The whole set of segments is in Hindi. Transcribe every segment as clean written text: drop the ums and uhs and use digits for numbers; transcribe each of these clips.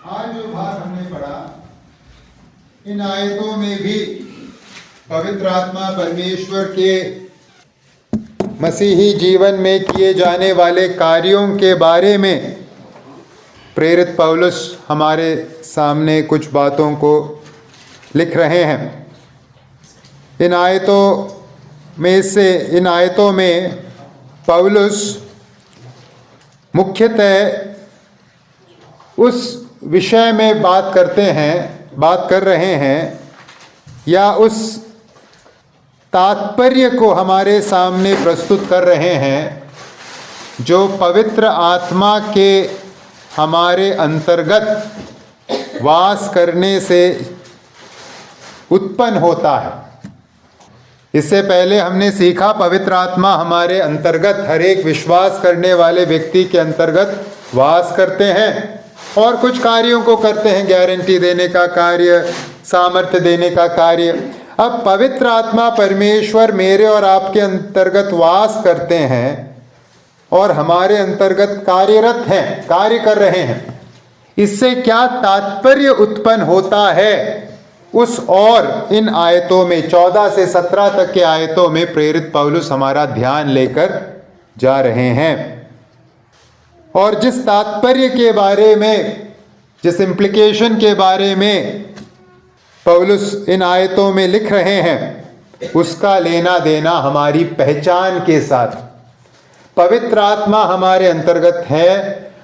आज जो भाग हमने पढ़ा, इन आयतों में भी पवित्र आत्मा परमेश्वर के मसीही जीवन में किए जाने वाले कार्यों के बारे में प्रेरित पौलुस हमारे सामने कुछ बातों को लिख रहे हैं। इन आयतों में पौलुस मुख्यतः उस विषय में बात कर रहे हैं या उस तात्पर्य को हमारे सामने प्रस्तुत कर रहे हैं जो पवित्र आत्मा के हमारे अंतर्गत वास करने से उत्पन्न होता है। इससे पहले हमने सीखा पवित्र आत्मा हमारे अंतर्गत, हर एक विश्वास करने वाले व्यक्ति के अंतर्गत वास करते हैं और कुछ कार्यों को करते हैं, गारंटी देने का कार्य, सामर्थ्य देने का कार्य। अब पवित्र आत्मा परमेश्वर मेरे और आपके अंतर्गत वास करते हैं और हमारे अंतर्गत कार्यरत हैं, कार्य कर रहे हैं। इससे क्या तात्पर्य उत्पन्न होता है उस और इन आयतों में 14 से 17 तक के आयतों में प्रेरित पौलुस हमारा ध्यान लेकर जा रहे हैं। और जिस तात्पर्य के बारे में, जिस इम्प्लीकेशन के बारे में पौलुस इन आयतों में लिख रहे हैं, उसका लेना देना हमारी पहचान के साथ। पवित्र आत्मा हमारे अंतर्गत है,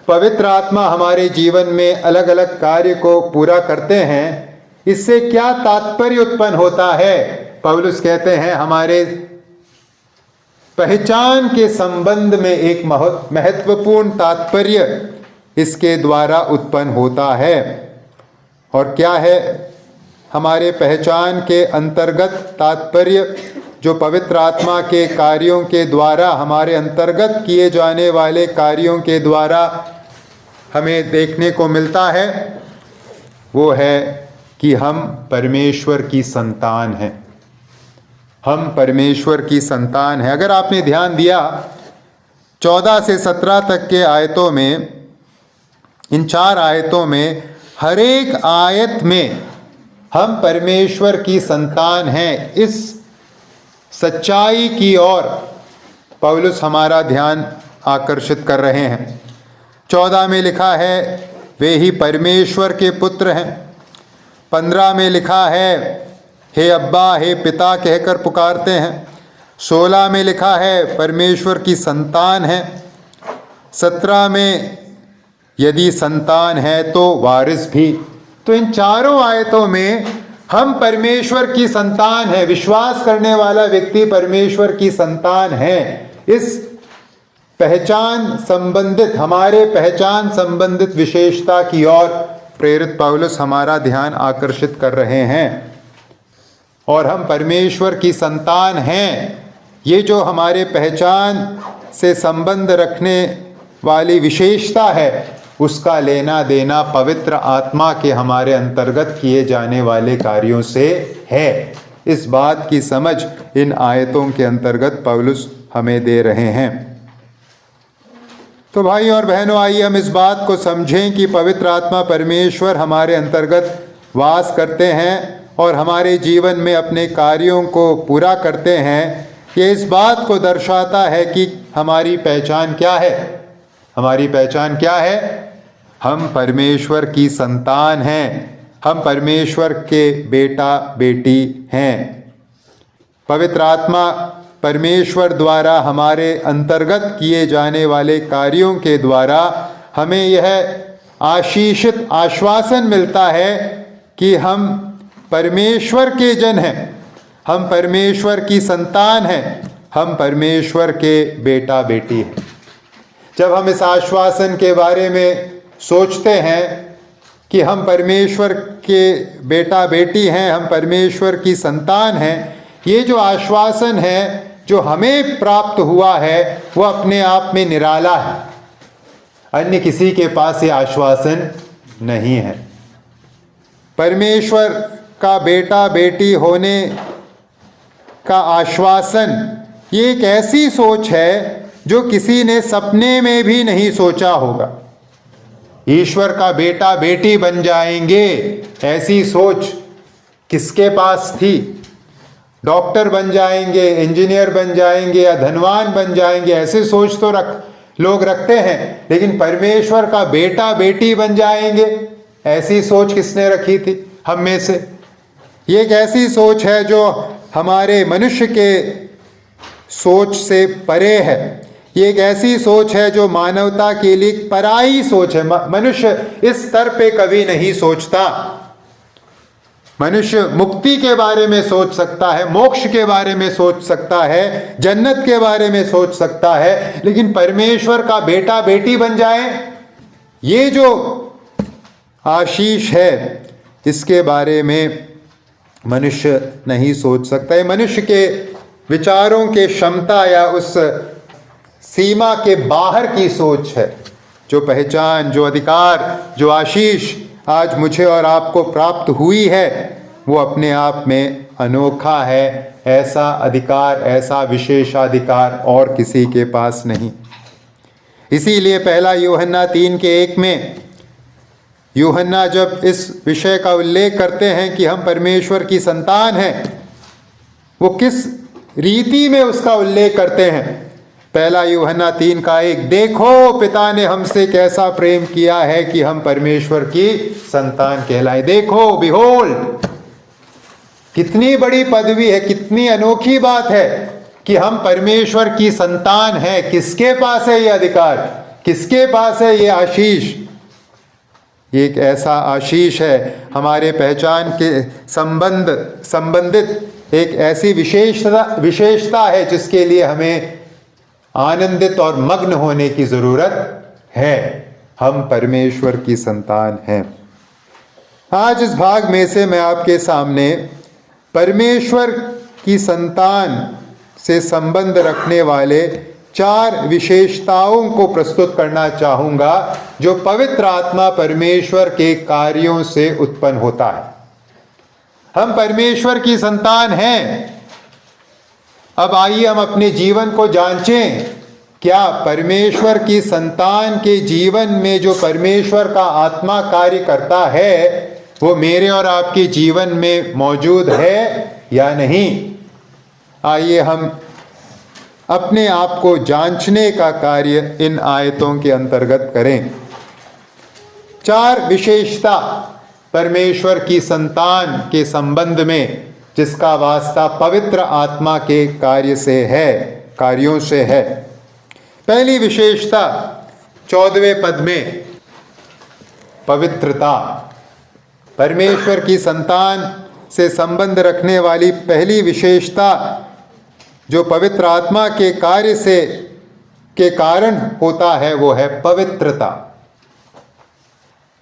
पवित्र आत्मा हमारे जीवन में अलग अलग कार्य को पूरा करते हैं। इससे क्या तात्पर्य उत्पन्न होता है? पौलुस कहते हैं हमारे पहचान के संबंध में एक महत्वपूर्ण तात्पर्य इसके द्वारा उत्पन्न होता है। और क्या है हमारे पहचान के अंतर्गत तात्पर्य? जो पवित्र आत्मा के कार्यों के द्वारा, हमारे अंतर्गत किए जाने वाले कार्यों के द्वारा हमें देखने को मिलता है, वो है कि हम परमेश्वर की संतान हैं। हम परमेश्वर की संतान हैं। अगर आपने ध्यान दिया 14 से 17 तक के आयतों में, इन 4 आयतों में, हर एक आयत में हम परमेश्वर की संतान हैं, इस सच्चाई की ओर पौलुस हमारा ध्यान आकर्षित कर रहे हैं। 14 में लिखा है वे ही परमेश्वर के पुत्र हैं। 15 में लिखा है हे अब्बा, हे पिता कहकर पुकारते हैं। 16 में लिखा है परमेश्वर की संतान है। 17 में यदि संतान है तो वारिस भी। तो इन चारों आयतों में हम परमेश्वर की संतान है, विश्वास करने वाला व्यक्ति परमेश्वर की संतान है। इस पहचान संबंधित, हमारे पहचान संबंधित विशेषता की ओर प्रेरित पौलुस हमारा ध्यान आकर्षित कर रहे हैं। और हम परमेश्वर की संतान हैं, ये जो हमारे पहचान से संबंध रखने वाली विशेषता है, उसका लेना देना पवित्र आत्मा के हमारे अंतर्गत किए जाने वाले कार्यों से है। इस बात की समझ इन आयतों के अंतर्गत पौलुस हमें दे रहे हैं। तो भाई और बहनों, आइए हम इस बात को समझें कि पवित्र आत्मा परमेश्वर हमारे अंतर्गत वास करते हैं और हमारे जीवन में अपने कार्यों को पूरा करते हैं। ये इस बात को दर्शाता है कि हमारी पहचान क्या है। हमारी पहचान क्या है? हम परमेश्वर की संतान हैं, हम परमेश्वर के बेटा बेटी हैं। पवित्र आत्मा परमेश्वर द्वारा हमारे अंतर्गत किए जाने वाले कार्यों के द्वारा हमें यह आशीषित आश्वासन मिलता है कि हम परमेश्वर के जन हैं, हम परमेश्वर की संतान हैं, हम परमेश्वर के बेटा बेटी हैं। जब हम इस आश्वासन के बारे में सोचते हैं कि हम परमेश्वर के बेटा बेटी हैं, हम परमेश्वर की संतान हैं, ये जो आश्वासन है जो हमें प्राप्त हुआ है, वो अपने आप में निराला है। अन्य किसी के पास ये आश्वासन नहीं है। परमेश्वर का बेटा बेटी होने का आश्वासन ये एक ऐसी सोच है जो किसी ने सपने में भी नहीं सोचा होगा। ईश्वर का बेटा बेटी बन जाएंगे, ऐसी सोच किसके पास थी? डॉक्टर बन जाएंगे, इंजीनियर बन जाएंगे या धनवान बन जाएंगे, ऐसे सोच तो लोग रखते हैं, लेकिन परमेश्वर का बेटा बेटी बन जाएंगे, ऐसी सोच किसने रखी थी हम में से? ये एक ऐसी सोच है जो हमारे मनुष्य के सोच से परे है। ये एक ऐसी सोच है जो मानवता के लिए पराई सोच है। मनुष्य इस स्तर पे कभी नहीं सोचता। मनुष्य मुक्ति के बारे में सोच सकता है, मोक्ष के बारे में सोच सकता है, जन्नत के बारे में सोच सकता है, लेकिन परमेश्वर का बेटा बेटी बन जाए, ये जो आशीष है, इसके बारे में मनुष्य नहीं सोच सकता है। मनुष्य के विचारों के क्षमता या उस सीमा के बाहर की सोच है। जो पहचान, जो अधिकार, जो आशीष आज मुझे और आपको प्राप्त हुई है, वो अपने आप में अनोखा है। ऐसा अधिकार, ऐसा विशेषाधिकार और किसी के पास नहीं। इसीलिए पहला यूहन्ना 3:1 में यूहन्ना जब इस विषय का उल्लेख करते हैं कि हम परमेश्वर की संतान हैं, वो किस रीति में उसका उल्लेख करते हैं? पहला यूहन्ना 3:1, देखो पिता ने हमसे कैसा प्रेम किया है कि हम परमेश्वर की संतान कहलाए। देखो, बिहोल्ड, कितनी बड़ी पदवी है, कितनी अनोखी बात है कि हम परमेश्वर की संतान हैं। किसके पास है ये अधिकार? किसके पास है ये आशीष? ये एक ऐसा आशीष है, हमारे पहचान के संबंधित एक ऐसी विशेषता है जिसके लिए हमें आनंदित और मग्न होने की जरूरत है। हम परमेश्वर की संतान हैं। आज इस भाग में से मैं आपके सामने परमेश्वर की संतान से संबंध रखने वाले 4 विशेषताओं को प्रस्तुत करना चाहूंगा जो पवित्र आत्मा परमेश्वर के कार्यों से उत्पन्न होता है। हम परमेश्वर की संतान हैं। अब आइए हम अपने जीवन को जांचें। क्या परमेश्वर की संतान के जीवन में जो परमेश्वर का आत्मा कार्य करता है, वो मेरे और आपके जीवन में मौजूद है या नहीं? आइए हम अपने आप को जांचने का कार्य इन आयतों के अंतर्गत करें। 4 विशेषता परमेश्वर की संतान के संबंध में जिसका वास्ता पवित्र आत्मा के कार्यों से है। पहली विशेषता 14वें पद में पवित्रता। परमेश्वर की संतान से संबंध रखने वाली पहली विशेषता जो पवित्र आत्मा के कार्य के कारण होता है, वो है पवित्रता।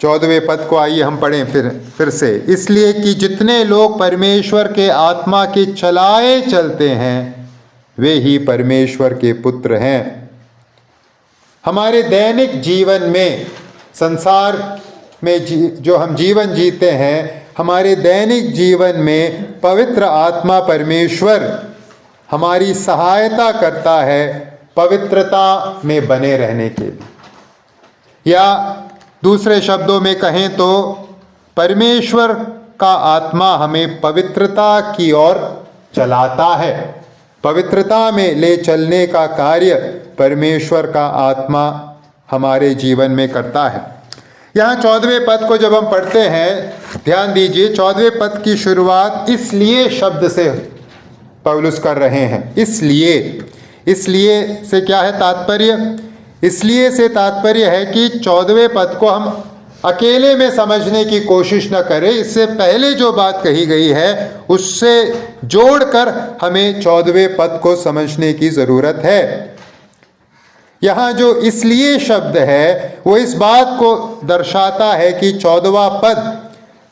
14वें पद को आइए हम पढ़ें फिर से। इसलिए कि जितने लोग परमेश्वर के आत्मा के चलाए चलते हैं, वे ही परमेश्वर के पुत्र हैं। हमारे दैनिक जीवन में, संसार में जो हम जीवन जीते हैं, हमारे दैनिक जीवन में पवित्र आत्मा परमेश्वर हमारी सहायता करता है पवित्रता में बने रहने के लिए। या दूसरे शब्दों में कहें तो परमेश्वर का आत्मा हमें पवित्रता की ओर चलाता है। पवित्रता में ले चलने का कार्य परमेश्वर का आत्मा हमारे जीवन में करता है। यहाँ 14वें पद को जब हम पढ़ते हैं, ध्यान दीजिए, 14वें पद की शुरुआत इसलिए शब्द से पौलुस कर रहे हैं। इसलिए से क्या है तात्पर्य? इसलिए से तात्पर्य है कि 14वें पद को हम अकेले में समझने की कोशिश न करें। इससे पहले जो बात कही गई है उससे जोड़कर हमें 14वें पद को समझने की जरूरत है। यहाँ जो इसलिए शब्द है वो इस बात को दर्शाता है कि 14वां पद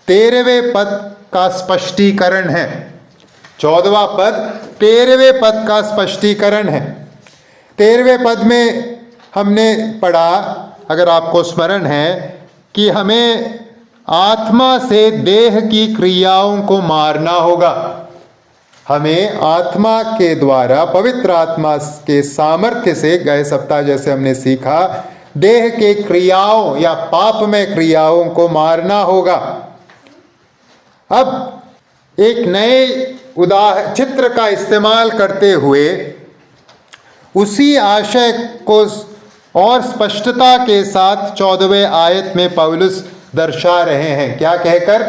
13वें पद का स्पष्टीकरण है। 14वां पद 13वें पद का स्पष्टीकरण है। 13वें पद में हमने पढ़ा, अगर आपको स्मरण है, कि हमें आत्मा से देह की क्रियाओं को मारना होगा। हमें आत्मा के द्वारा, पवित्र आत्मा के सामर्थ्य से, गए सप्ताह जैसे हमने सीखा, देह के क्रियाओं या पापमय क्रियाओं को मारना होगा। अब एक नए चित्र का इस्तेमाल करते हुए उसी आशय को और स्पष्टता के साथ 14वें आयत में पौलुस दर्शा रहे हैं। क्या कहकर?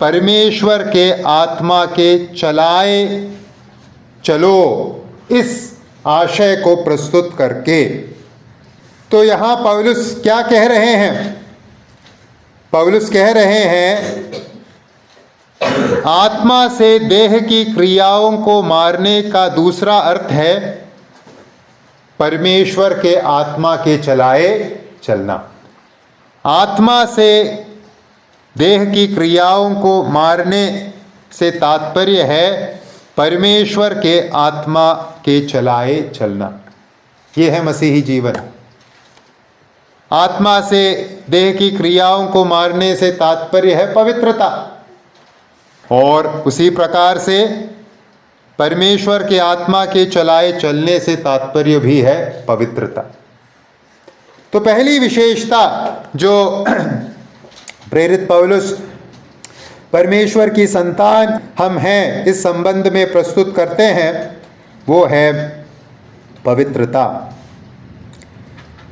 परमेश्वर के आत्मा के चलाए चलो, इस आशय को प्रस्तुत करके। तो यहाँ पौलुस क्या कह रहे हैं? पौलुस कह रहे हैं आत्मा से देह की क्रियाओं को मारने का दूसरा अर्थ है परमेश्वर के आत्मा के चलाए चलना। आत्मा से देह की क्रियाओं को मारने से तात्पर्य है परमेश्वर के आत्मा के चलाए चलना। ये है मसीही जीवन। आत्मा से देह की क्रियाओं को मारने से तात्पर्य है पवित्रता, और उसी प्रकार से परमेश्वर के आत्मा के चलाए चलने से तात्पर्य भी है पवित्रता। तो पहली विशेषता जो प्रेरित पौलुस परमेश्वर की संतान हम हैं इस संबंध में प्रस्तुत करते हैं वो है पवित्रता।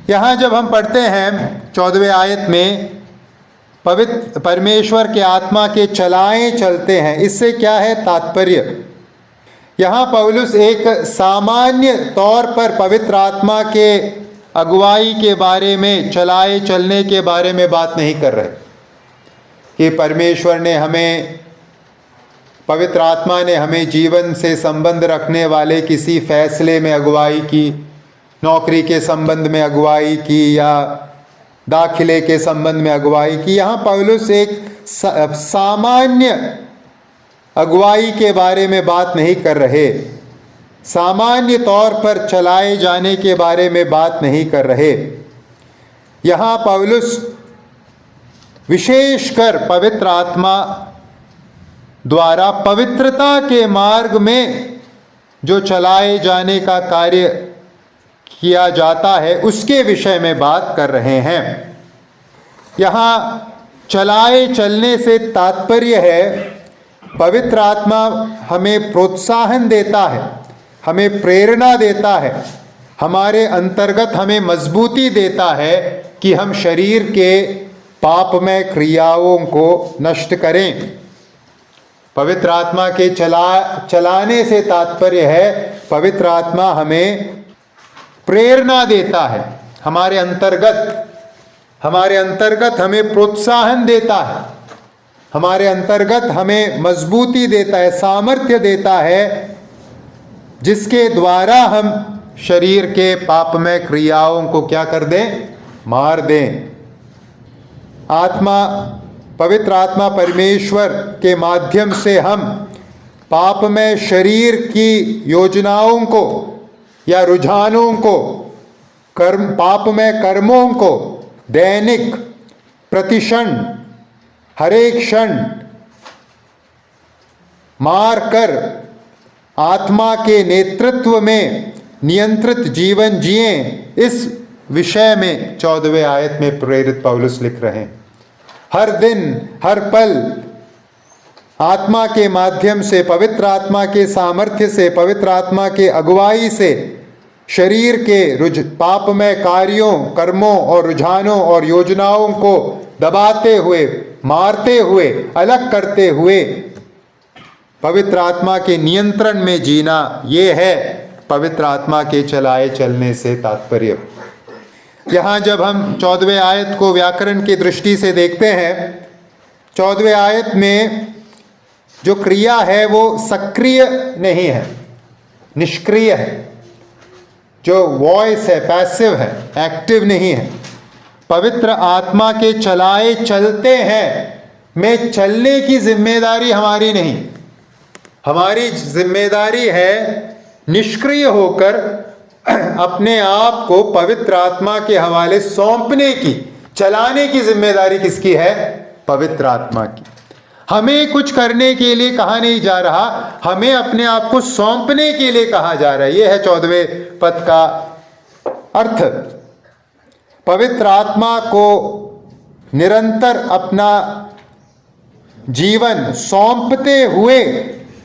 यहाँ जब हम पढ़ते हैं 14वें आयत में पवित्र परमेश्वर के आत्मा के चलाए चलते हैं, इससे क्या है तात्पर्य? यहाँ पौलुस एक सामान्य तौर पर पवित्र आत्मा के अगुवाई के बारे में, चलाए चलने के बारे में बात नहीं कर रहे कि परमेश्वर ने हमें, पवित्र आत्मा ने हमें जीवन से संबंध रखने वाले किसी फैसले में अगुवाई की, नौकरी के संबंध में अगुवाई की या दाखिले के संबंध में अगुवाई की। यहाँ पौलुस एक सामान्य अगुवाई के बारे में बात नहीं कर रहे, सामान्य तौर पर चलाए जाने के बारे में बात नहीं कर रहे। यहाँ पौलुस विशेषकर पवित्र आत्मा द्वारा पवित्रता के मार्ग में जो चलाए जाने का कार्य किया जाता है उसके विषय में बात कर रहे हैं। यहाँ चलाए चलने से तात्पर्य है पवित्र आत्मा हमें प्रोत्साहन देता है, हमें प्रेरणा देता है, हमारे अंतर्गत हमें मजबूती देता है कि हम शरीर के पापमय क्रियाओं को नष्ट करें। पवित्र आत्मा के चलाने से तात्पर्य है पवित्र आत्मा हमें प्रेरणा देता है, हमारे अंतर्गत हमें प्रोत्साहन देता है, हमारे अंतर्गत हमें मजबूती देता है, सामर्थ्य देता है, जिसके द्वारा हम शरीर के पापमय क्रियाओं को क्या कर दें? मार दें। आत्मा, पवित्र आत्मा परमेश्वर के माध्यम से हम पापमय शरीर की योजनाओं को या रुझानों को, पापमय कर्मों को दैनिक, प्रतिक्षण, हरेक क्षण मार कर आत्मा के नेतृत्व में नियंत्रित जीवन जिए। इस विषय में 14वें आयत में प्रेरित पौलुस लिख रहे हैं। हर दिन, हर पल आत्मा के माध्यम से, पवित्र आत्मा के सामर्थ्य से, पवित्र आत्मा के अगुवाई से शरीर के पापमय कार्यों, कर्मों और रुझानों और योजनाओं को दबाते हुए, मारते हुए, अलग करते हुए पवित्र आत्मा के नियंत्रण में जीना, ये है पवित्र आत्मा के चलाए चलने से तात्पर्य। यहाँ जब हम 14वें आयत को व्याकरण की दृष्टि से देखते हैं, 14वें आयत में जो क्रिया है वो सक्रिय नहीं है, निष्क्रिय है। जो वॉइस है पैसिव है, एक्टिव नहीं है। पवित्र आत्मा के चलाए चलते हैं में चलने की जिम्मेदारी हमारी नहीं, हमारी जिम्मेदारी है निष्क्रिय होकर अपने आप को पवित्र आत्मा के हवाले सौंपने की। चलाने की जिम्मेदारी किसकी है? पवित्र आत्मा की। हमें कुछ करने के लिए कहा नहीं जा रहा, हमें अपने आप को सौंपने के लिए कहा जा रहा है। यह है 14वें पद का अर्थ। पवित्र आत्मा को निरंतर अपना जीवन सौंपते हुए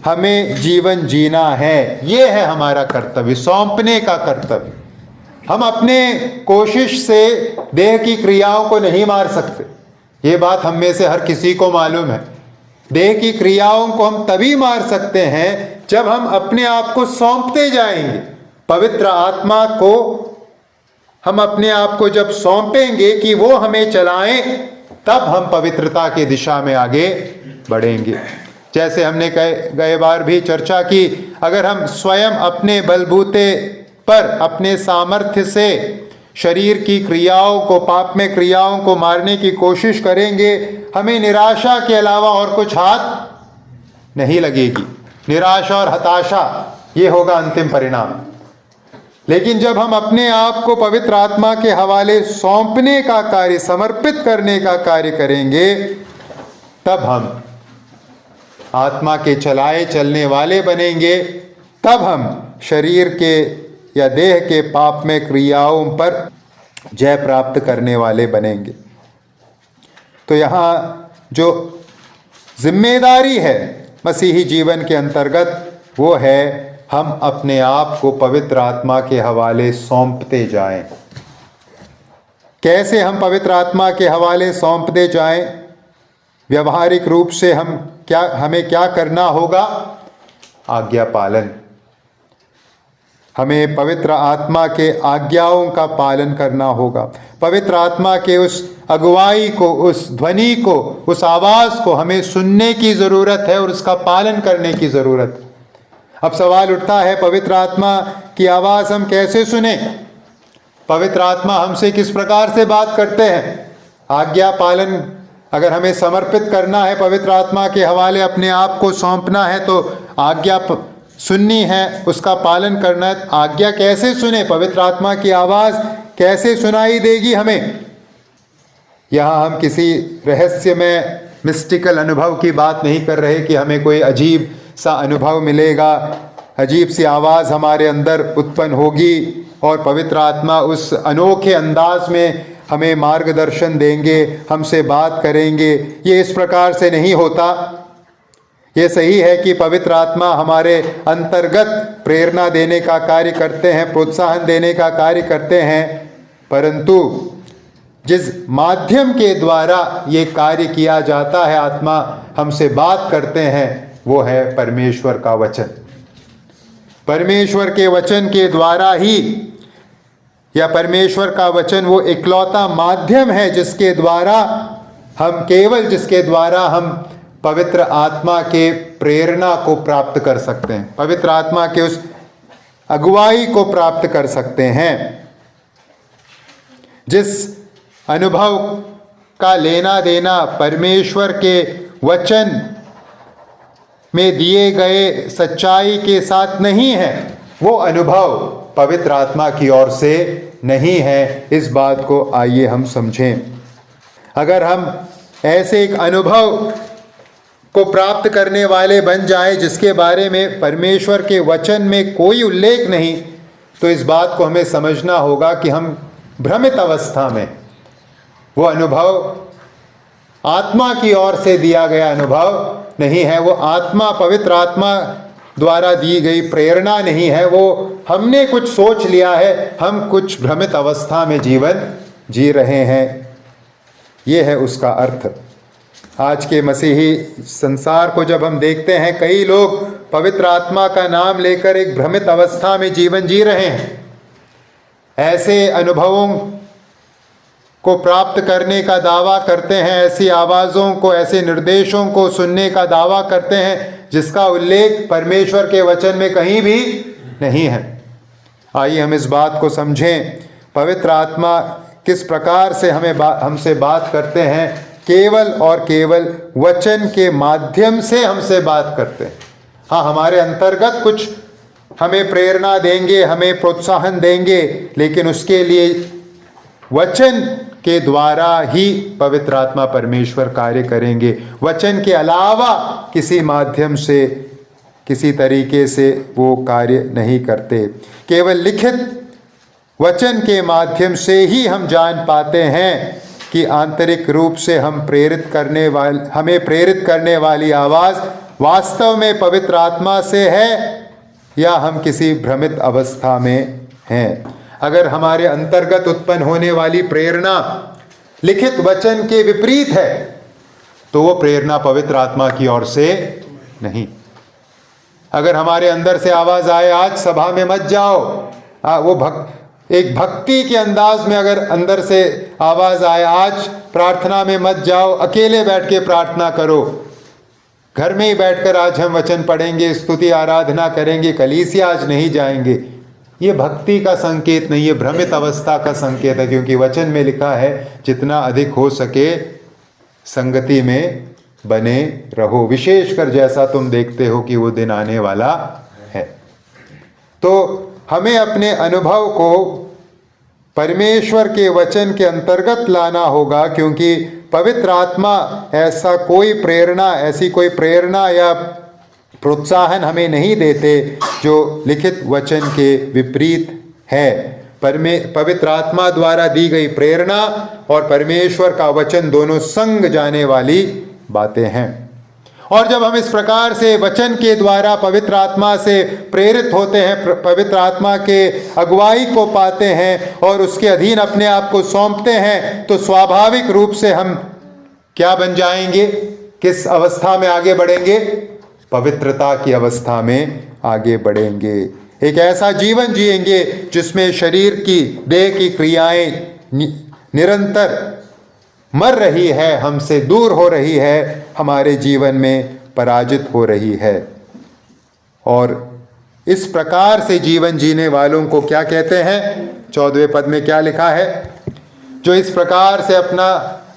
हमें जीवन जीना है। ये है हमारा कर्तव्य, सौंपने का कर्तव्य। हम अपने कोशिश से देह की क्रियाओं को नहीं मार सकते, ये बात हम में से हर किसी को मालूम है। देह की क्रियाओं को हम तभी मार सकते हैं जब हम अपने आप को सौंपते जाएंगे। पवित्र आत्मा को हम अपने आप को जब सौंपेंगे कि वो हमें चलाएं, तब हम पवित्रता की दिशा में आगे बढ़ेंगे। जैसे हमने गए बार भी चर्चा की, अगर हम स्वयं अपने बलबूते पर अपने सामर्थ्य से शरीर की क्रियाओं को, पाप में क्रियाओं को मारने की कोशिश करेंगे, हमें निराशा के अलावा और कुछ हाथ नहीं लगेगी। निराशा और हताशा, ये होगा अंतिम परिणाम। लेकिन जब हम अपने आप को पवित्र आत्मा के हवाले सौंपने का कार्य, समर्पित करने का कार्य करेंगे, तब हम आत्मा के चलाए चलने वाले बनेंगे। तब हम शरीर के या देह के पाप में क्रियाओं पर जय प्राप्त करने वाले बनेंगे। तो यहाँ जो जिम्मेदारी है मसीही जीवन के अंतर्गत, वो है हम अपने आप को पवित्र आत्मा के हवाले सौंपते जाएं। कैसे हम पवित्र आत्मा के हवाले सौंपते जाएं? व्यवहारिक रूप से हमें क्या करना होगा? आज्ञा पालन। हमें पवित्र आत्मा के आज्ञाओं का पालन करना होगा। पवित्र आत्मा के उस अगुवाई को, उस ध्वनि को, उस आवाज़ को हमें सुनने की ज़रूरत है और उसका पालन करने की ज़रूरत है। अब सवाल उठता है, पवित्र आत्मा की आवाज़ हम कैसे सुने? पवित्र आत्मा हमसे किस प्रकार से बात करते हैं? आज्ञा पालन अगर हमें समर्पित करना है, पवित्र आत्मा के हवाले अपने आप को सौंपना है, तो आज्ञा सुननी है, उसका पालन करना है। आज्ञा कैसे सुने? पवित्र आत्मा की आवाज़ कैसे सुनाई देगी हमें? यहाँ हम किसी रहस्यमय मिस्टिकल अनुभव की बात नहीं कर रहे कि हमें कोई अजीब सा अनुभव मिलेगा, अजीब सी आवाज़ हमारे अंदर उत्पन्न होगी और पवित्र आत्मा उस अनोखे अंदाज में हमें मार्गदर्शन देंगे, हमसे बात करेंगे। ये इस प्रकार से नहीं होता। ये सही है कि पवित्र आत्मा हमारे अंतर्गत प्रेरणा देने का कार्य करते हैं, प्रोत्साहन देने का कार्य करते हैं, परंतु जिस माध्यम के द्वारा ये कार्य किया जाता है, आत्मा हमसे बात करते हैं, वो है परमेश्वर का वचन। परमेश्वर के वचन के द्वारा ही, या परमेश्वर का वचन वो इकलौता माध्यम है जिसके द्वारा हम पवित्र आत्मा के प्रेरणा को प्राप्त कर सकते हैं, पवित्र आत्मा के उस अगुवाई को प्राप्त कर सकते हैं। जिस अनुभव का लेना देना परमेश्वर के वचन में दिए गए सच्चाई के साथ नहीं है, वो अनुभव पवित्र आत्मा की ओर से नहीं है। इस बात को आइए हम समझें। अगर हम ऐसे एक अनुभव को प्राप्त करने वाले बन जाएं जिसके बारे में परमेश्वर के वचन में कोई उल्लेख नहीं, तो इस बात को हमें समझना होगा कि हम भ्रमित अवस्था में, वो अनुभव आत्मा की ओर से दिया गया अनुभव नहीं है, वो आत्मा, पवित्र आत्मा द्वारा दी गई प्रेरणा नहीं है, वो हमने कुछ सोच लिया है, हम कुछ भ्रमित अवस्था में जीवन जी रहे हैं। ये है उसका अर्थ। आज के मसीही संसार को जब हम देखते हैं, कई लोग पवित्र आत्मा का नाम लेकर एक भ्रमित अवस्था में जीवन जी रहे हैं। ऐसे अनुभवों को प्राप्त करने का दावा करते हैं, ऐसी आवाज़ों को, ऐसे निर्देशों को सुनने का दावा करते हैं जिसका उल्लेख परमेश्वर के वचन में कहीं भी नहीं है। आइए हम इस बात को समझें। पवित्र आत्मा किस प्रकार से हमसे बात करते हैं? केवल और केवल वचन के माध्यम से हमसे बात करते हैं। हाँ, हमारे अंतर्गत कुछ हमें प्रेरणा देंगे, हमें प्रोत्साहन देंगे, लेकिन उसके लिए वचन के द्वारा ही पवित्र आत्मा परमेश्वर कार्य करेंगे। वचन के अलावा किसी माध्यम से, किसी तरीके से वो कार्य नहीं करते। केवल लिखित वचन के माध्यम से ही हम जान पाते हैं कि आंतरिक रूप से हमें प्रेरित करने वाली आवाज़ वास्तव में पवित्र आत्मा से है या हम किसी भ्रमित अवस्था में हैं। अगर हमारे अंतर्गत उत्पन्न होने वाली प्रेरणा लिखित वचन के विपरीत है तो वो प्रेरणा पवित्र आत्मा की ओर से नहीं। अगर हमारे अंदर से आवाज़ आए आज सभा में मत जाओ, एक भक्ति के अंदाज में अगर अंदर से आवाज़ आए आज प्रार्थना में मत जाओ, अकेले बैठ के प्रार्थना करो, घर में ही बैठकर आज हम वचन पढ़ेंगे, स्तुति आराधना करेंगे, कलीसिया आज नहीं जाएंगे, ये भक्ति का संकेत नहीं, ये भ्रमित अवस्था का संकेत है। क्योंकि वचन में लिखा है जितना अधिक हो सके संगति में बने रहो, विशेषकर जैसा तुम देखते हो कि वो दिन आने वाला है। तो हमें अपने अनुभव को परमेश्वर के वचन के अंतर्गत लाना होगा, क्योंकि पवित्र आत्मा ऐसी कोई प्रेरणा या प्रोत्साहन हमें नहीं देते जो लिखित वचन के विपरीत है। पवित्र आत्मा द्वारा दी गई प्रेरणा और परमेश्वर का वचन दोनों संग जाने वाली बातें हैं। और जब हम इस प्रकार से वचन के द्वारा पवित्र आत्मा से प्रेरित होते हैं, पवित्र आत्मा के अगुवाई को पाते हैं और उसके अधीन अपने आप को सौंपते हैं, तो स्वाभाविक रूप से हम क्या बन जाएंगे? किस अवस्था में आगे बढ़ेंगे? पवित्रता की अवस्था में आगे बढ़ेंगे। एक ऐसा जीवन जिएंगे जिसमें शरीर की, देह की क्रियाएं निरंतर मर रही है, हमसे दूर हो रही है, हमारे जीवन में पराजित हो रही है। और इस प्रकार से जीवन जीने वालों को क्या कहते हैं? 14वें पद में क्या लिखा है? जो इस प्रकार से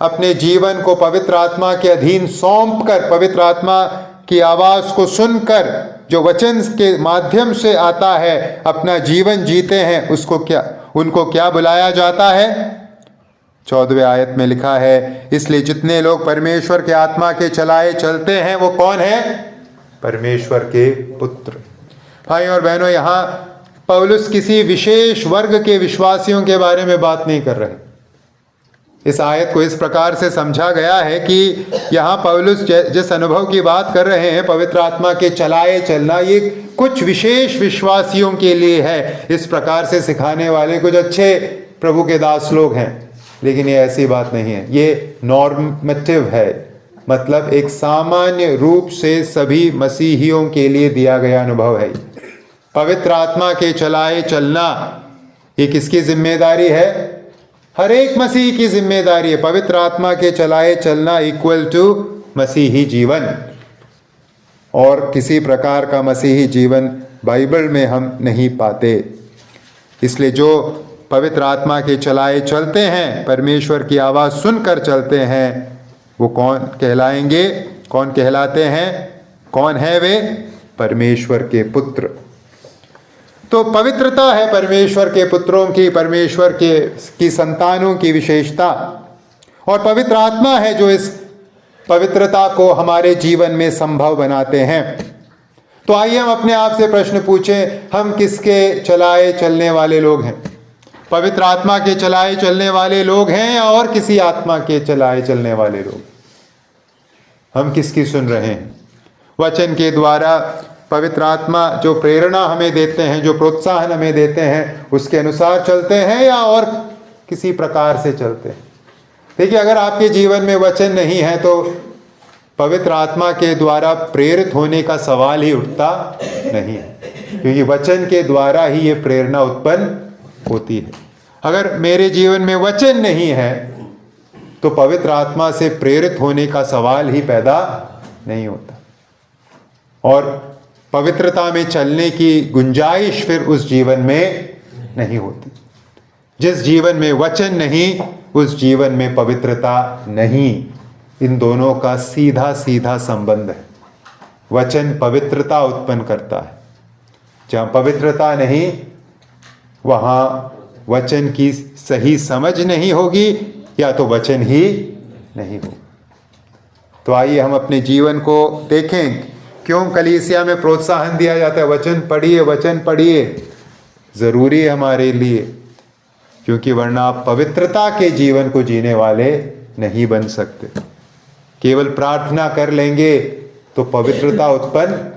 अपने जीवन को पवित्र आत्मा के अधीन सौंप कर, पवित्र आत्मा की आवाज़ को सुनकर, जो वचन के माध्यम से आता है, अपना जीवन जीते हैं, उनको क्या बुलाया जाता है? 14वें आयत में लिखा है, इसलिए जितने लोग परमेश्वर के आत्मा के चलाए चलते हैं वो कौन है? परमेश्वर के पुत्र। भाई और बहनों, यहाँ पौलुस किसी विशेष वर्ग के विश्वासियों के बारे में बात नहीं कर रहे। इस आयत को इस प्रकार से समझा गया है कि यहाँ पौलुस जिस अनुभव की बात कर रहे हैं, पवित्र आत्मा के चलाए चलना, ये कुछ विशेष विश्वासियों के लिए है। इस प्रकार से सिखाने वाले कुछ अच्छे प्रभु के दास लोग हैं, लेकिन ये ऐसी बात नहीं है। ये नॉर्मेटिव है, मतलब एक सामान्य रूप से सभी मसीहियों के लिए दिया गया अनुभव है। पवित्र आत्मा के चलाए चलना ये किसकी जिम्मेदारी है? हर एक मसीह की जिम्मेदारी है। पवित्र आत्मा के चलाए चलना इक्वल टू मसीही जीवन, और किसी प्रकार का मसीही जीवन बाइबल में हम नहीं पाते। इसलिए जो पवित्र आत्मा के चलाए चलते हैं, परमेश्वर की आवाज़ सुनकर चलते हैं, वो कौन कहलाएंगे? कौन कहलाते हैं? कौन है वे? परमेश्वर के पुत्र। तो पवित्रता है परमेश्वर के पुत्रों की, परमेश्वर की संतानों की विशेषता, और पवित्र आत्मा है जो इस पवित्रता को हमारे जीवन में संभव बनाते हैं। तो आइए हम अपने आप से प्रश्न पूछें, हम किसके चलाए चलने वाले लोग हैं? पवित्र आत्मा के चलाए चलने वाले लोग हैं या और किसी आत्मा के चलाए चलने वाले लोग? हम किसकी सुन रहे हैं? वचन के द्वारा पवित्र आत्मा जो प्रेरणा हमें देते हैं, जो प्रोत्साहन हमें देते हैं, उसके अनुसार चलते हैं या और किसी प्रकार से चलते हैं? देखिए, अगर आपके जीवन में वचन नहीं है तो पवित्र आत्मा के द्वारा प्रेरित होने का सवाल ही उठता नहीं है, क्योंकि वचन के द्वारा ही ये प्रेरणा उत्पन्न होती है। अगर मेरे जीवन में वचन नहीं है तो पवित्र आत्मा से प्रेरित होने का सवाल ही पैदा नहीं होता, और पवित्रता में चलने की गुंजाइश फिर उस जीवन में नहीं होती। जिस जीवन में वचन नहीं, उस जीवन में पवित्रता नहीं। इन दोनों का सीधा सीधा संबंध है। वचन पवित्रता उत्पन्न करता है। जहाँ पवित्रता नहीं, वहाँ वचन की सही समझ नहीं होगी, या तो वचन ही नहीं होगा। तो आइए हम अपने जीवन को देखें, क्यों कलीसिया में प्रोत्साहन दिया जाता है, वचन पढ़िए, वचन पढ़िए। ज़रूरी है हमारे लिए, क्योंकि वरना आप पवित्रता के जीवन को जीने वाले नहीं बन सकते। केवल प्रार्थना कर लेंगे तो पवित्रता उत्पन्न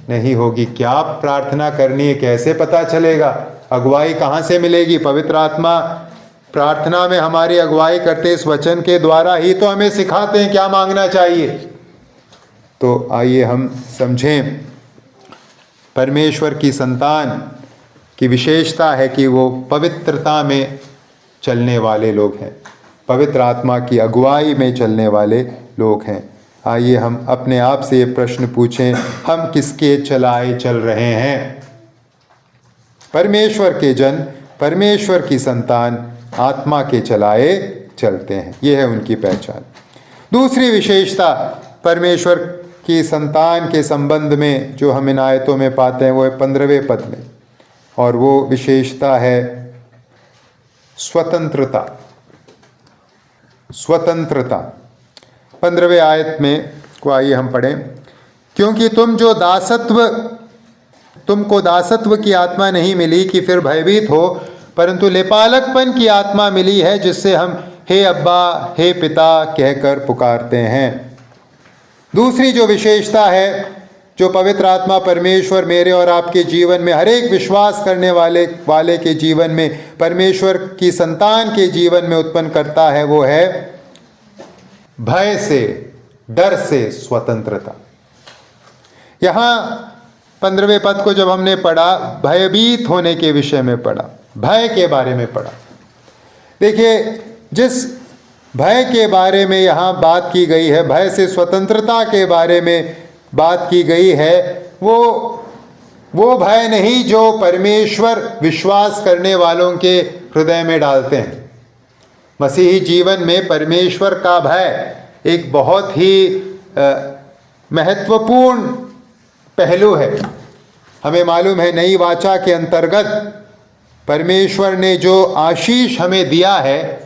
नहीं होगी। क्या प्रार्थना करनी है, कैसे पता चलेगा? अगुवाई कहाँ से मिलेगी? पवित्र आत्मा प्रार्थना में हमारी अगुवाई करते इस वचन के द्वारा ही तो हमें सिखाते हैं क्या मांगना चाहिए। तो आइए हम समझें, परमेश्वर की संतान की विशेषता है कि वो पवित्रता में चलने वाले लोग हैं, पवित्र आत्मा की अगुवाई में चलने वाले लोग हैं। आइए हम अपने आप से ये प्रश्न पूछें, हम किसके चलाए चल रहे हैं? परमेश्वर के जन, परमेश्वर की संतान आत्मा के चलाए चलते हैं, ये है उनकी पहचान। दूसरी विशेषता परमेश्वर की संतान के संबंध में जो हम इन आयतों में पाते हैं वो है 15वें पद में, और वो विशेषता है स्वतंत्रता। स्वतंत्रता 15वें आयत में को आइए हम पढ़ें। क्योंकि तुमको दासत्व की आत्मा नहीं मिली कि फिर भयभीत हो, परंतु लेपालकपन की आत्मा मिली है, जिससे हम हे अब्बा, हे पिता कहकर पुकारते हैं। दूसरी जो विशेषता है जो पवित्र आत्मा परमेश्वर मेरे और आपके जीवन में, हर एक विश्वास करने वाले के जीवन में, परमेश्वर की संतान के जीवन में उत्पन्न करता है, वो है भय से, डर से स्वतंत्रता। यहाँ 15वें पद को जब हमने पढ़ा, भयभीत होने के विषय में पढ़ा, भय के बारे में पढ़ा। देखिए, जिस भय के बारे में यहाँ बात की गई है, भय से स्वतंत्रता के बारे में बात की गई है, वो भय नहीं जो परमेश्वर विश्वास करने वालों के हृदय में डालते हैं। मसीही जीवन में परमेश्वर का भय एक बहुत ही महत्वपूर्ण पहलू है। हमें मालूम है नई वाचा के अंतर्गत परमेश्वर ने जो आशीष हमें दिया है,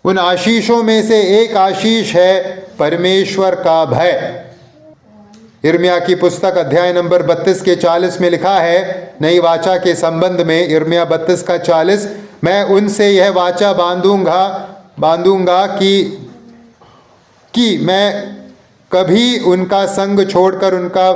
उन आशीषों में से एक आशीष है परमेश्वर का भय। यिर्मयाह की पुस्तक अध्याय नंबर 32 के 40 में लिखा है, नई वाचा के संबंध में, यिर्मयाह 32 का 40, मैं उनसे यह वाचा बांधूंगा कि मैं कभी उनका संग छोड़कर उनका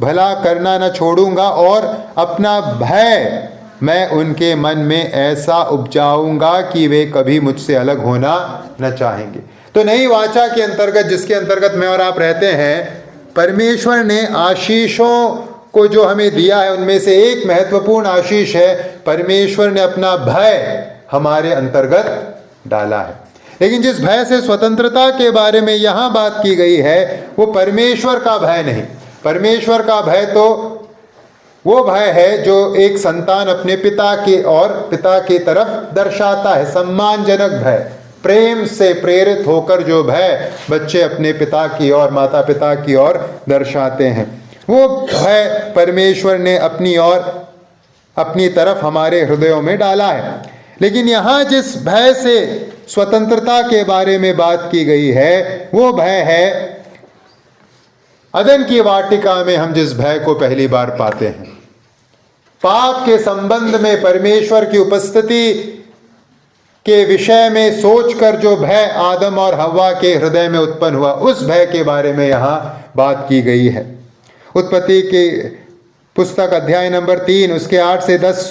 भला करना न छोड़ूंगा, और अपना भय मैं उनके मन में ऐसा उपजाऊंगा कि वे कभी मुझसे अलग होना न चाहेंगे। तो नई वाचा के अंतर्गत, जिसके अंतर्गत मैं और आप रहते हैं, परमेश्वर ने आशीषों को जो हमें दिया है, उनमें से एक महत्वपूर्ण आशीष है परमेश्वर ने अपना भय हमारे अंतर्गत डाला है। लेकिन जिस भय से स्वतंत्रता के बारे में यहाँ बात की गई है, वो परमेश्वर का भय नहीं। परमेश्वर का भय तो वो भय है जो एक संतान अपने पिता की तरफ दर्शाता है, सम्मानजनक भय, प्रेम से प्रेरित होकर जो भय बच्चे अपने पिता की और माता पिता की ओर दर्शाते हैं, वो भय परमेश्वर ने अपनी तरफ हमारे हृदयों में डाला है। लेकिन यहाँ जिस भय से स्वतंत्रता के बारे में बात की गई है, वो भय है अदन की वाटिका में हम जिस भय को पहली बार पाते हैं। पाप के संबंध में परमेश्वर की उपस्थिति के विषय में सोचकर जो भय आदम और हव्वा के हृदय में उत्पन्न हुआ, उस भय के बारे में यहाँ बात की गई है। उत्पत्ति की पुस्तक अध्याय नंबर 3 उसके 8 से 10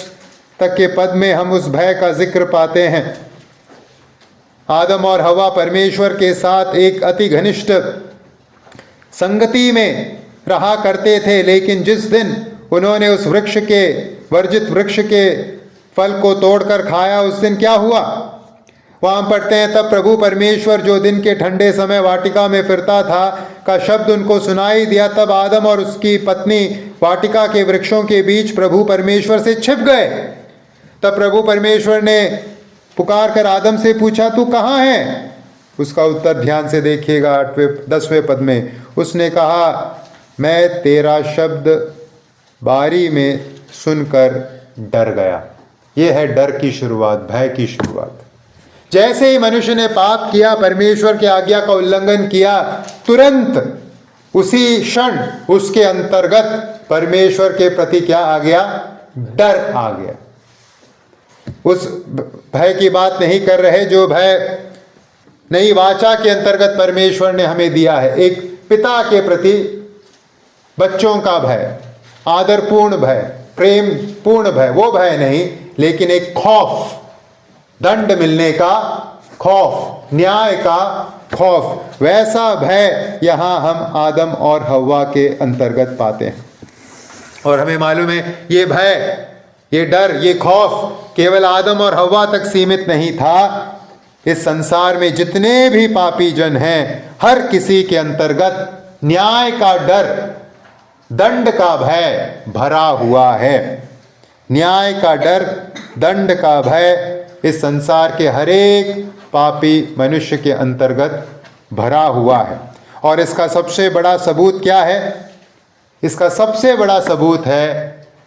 तक के पद में हम उस भय का जिक्र पाते हैं। आदम और हव्वा परमेश्वर के साथ एक अति घनिष्ठ संगति में रहा करते थे, लेकिन जिस दिन उन्होंने उस वर्जित वृक्ष के फल को तोड़कर खाया, उस दिन क्या हुआ? वहां पढ़ते हैं, तब प्रभु परमेश्वर जो दिन के ठंडे समय वाटिका में फिरता था का शब्द उनको सुनाई दिया। तब आदम और उसकी पत्नी वाटिका के वृक्षों के बीच प्रभु परमेश्वर से छिप गए। तब प्रभु परमेश्वर ने पुकार कर आदम से पूछा, तू कहाँ है? उसका उत्तर ध्यान से देखिएगा 10वें पद में। उसने कहा, मैं तेरा शब्द बारी में सुनकर डर गया। यह है डर की शुरुआत, भय की शुरुआत। जैसे ही मनुष्य ने पाप किया, परमेश्वर की आज्ञा का उल्लंघन किया, तुरंत उसी क्षण उसके अंतर्गत परमेश्वर के प्रति क्या आ गया? डर आ गया। उस भय की बात नहीं कर रहे जो भय नई वाचा के अंतर्गत परमेश्वर ने हमें दिया है। एक पिता के प्रति बच्चों का भय, आदरपूर्ण भय, प्रेम पूर्ण भय, वो भय नहीं, लेकिन एक खौफ, दंड मिलने का खौफ, न्याय का खौफ, वैसा भय यहां हम आदम और हव्वा के अंतर्गत पाते हैं। और हमें मालूम है ये भय, ये डर, ये खौफ केवल आदम और हव्वा तक सीमित नहीं था। इस संसार में जितने भी पापी जन हैं, हर किसी के अंतर्गत न्याय का डर, दंड का भय भरा हुआ है। न्याय का डर, दंड का भय इस संसार के हरेक पापी मनुष्य के अंतर्गत भरा हुआ है। और इसका सबसे बड़ा सबूत क्या है? इसका सबसे बड़ा सबूत है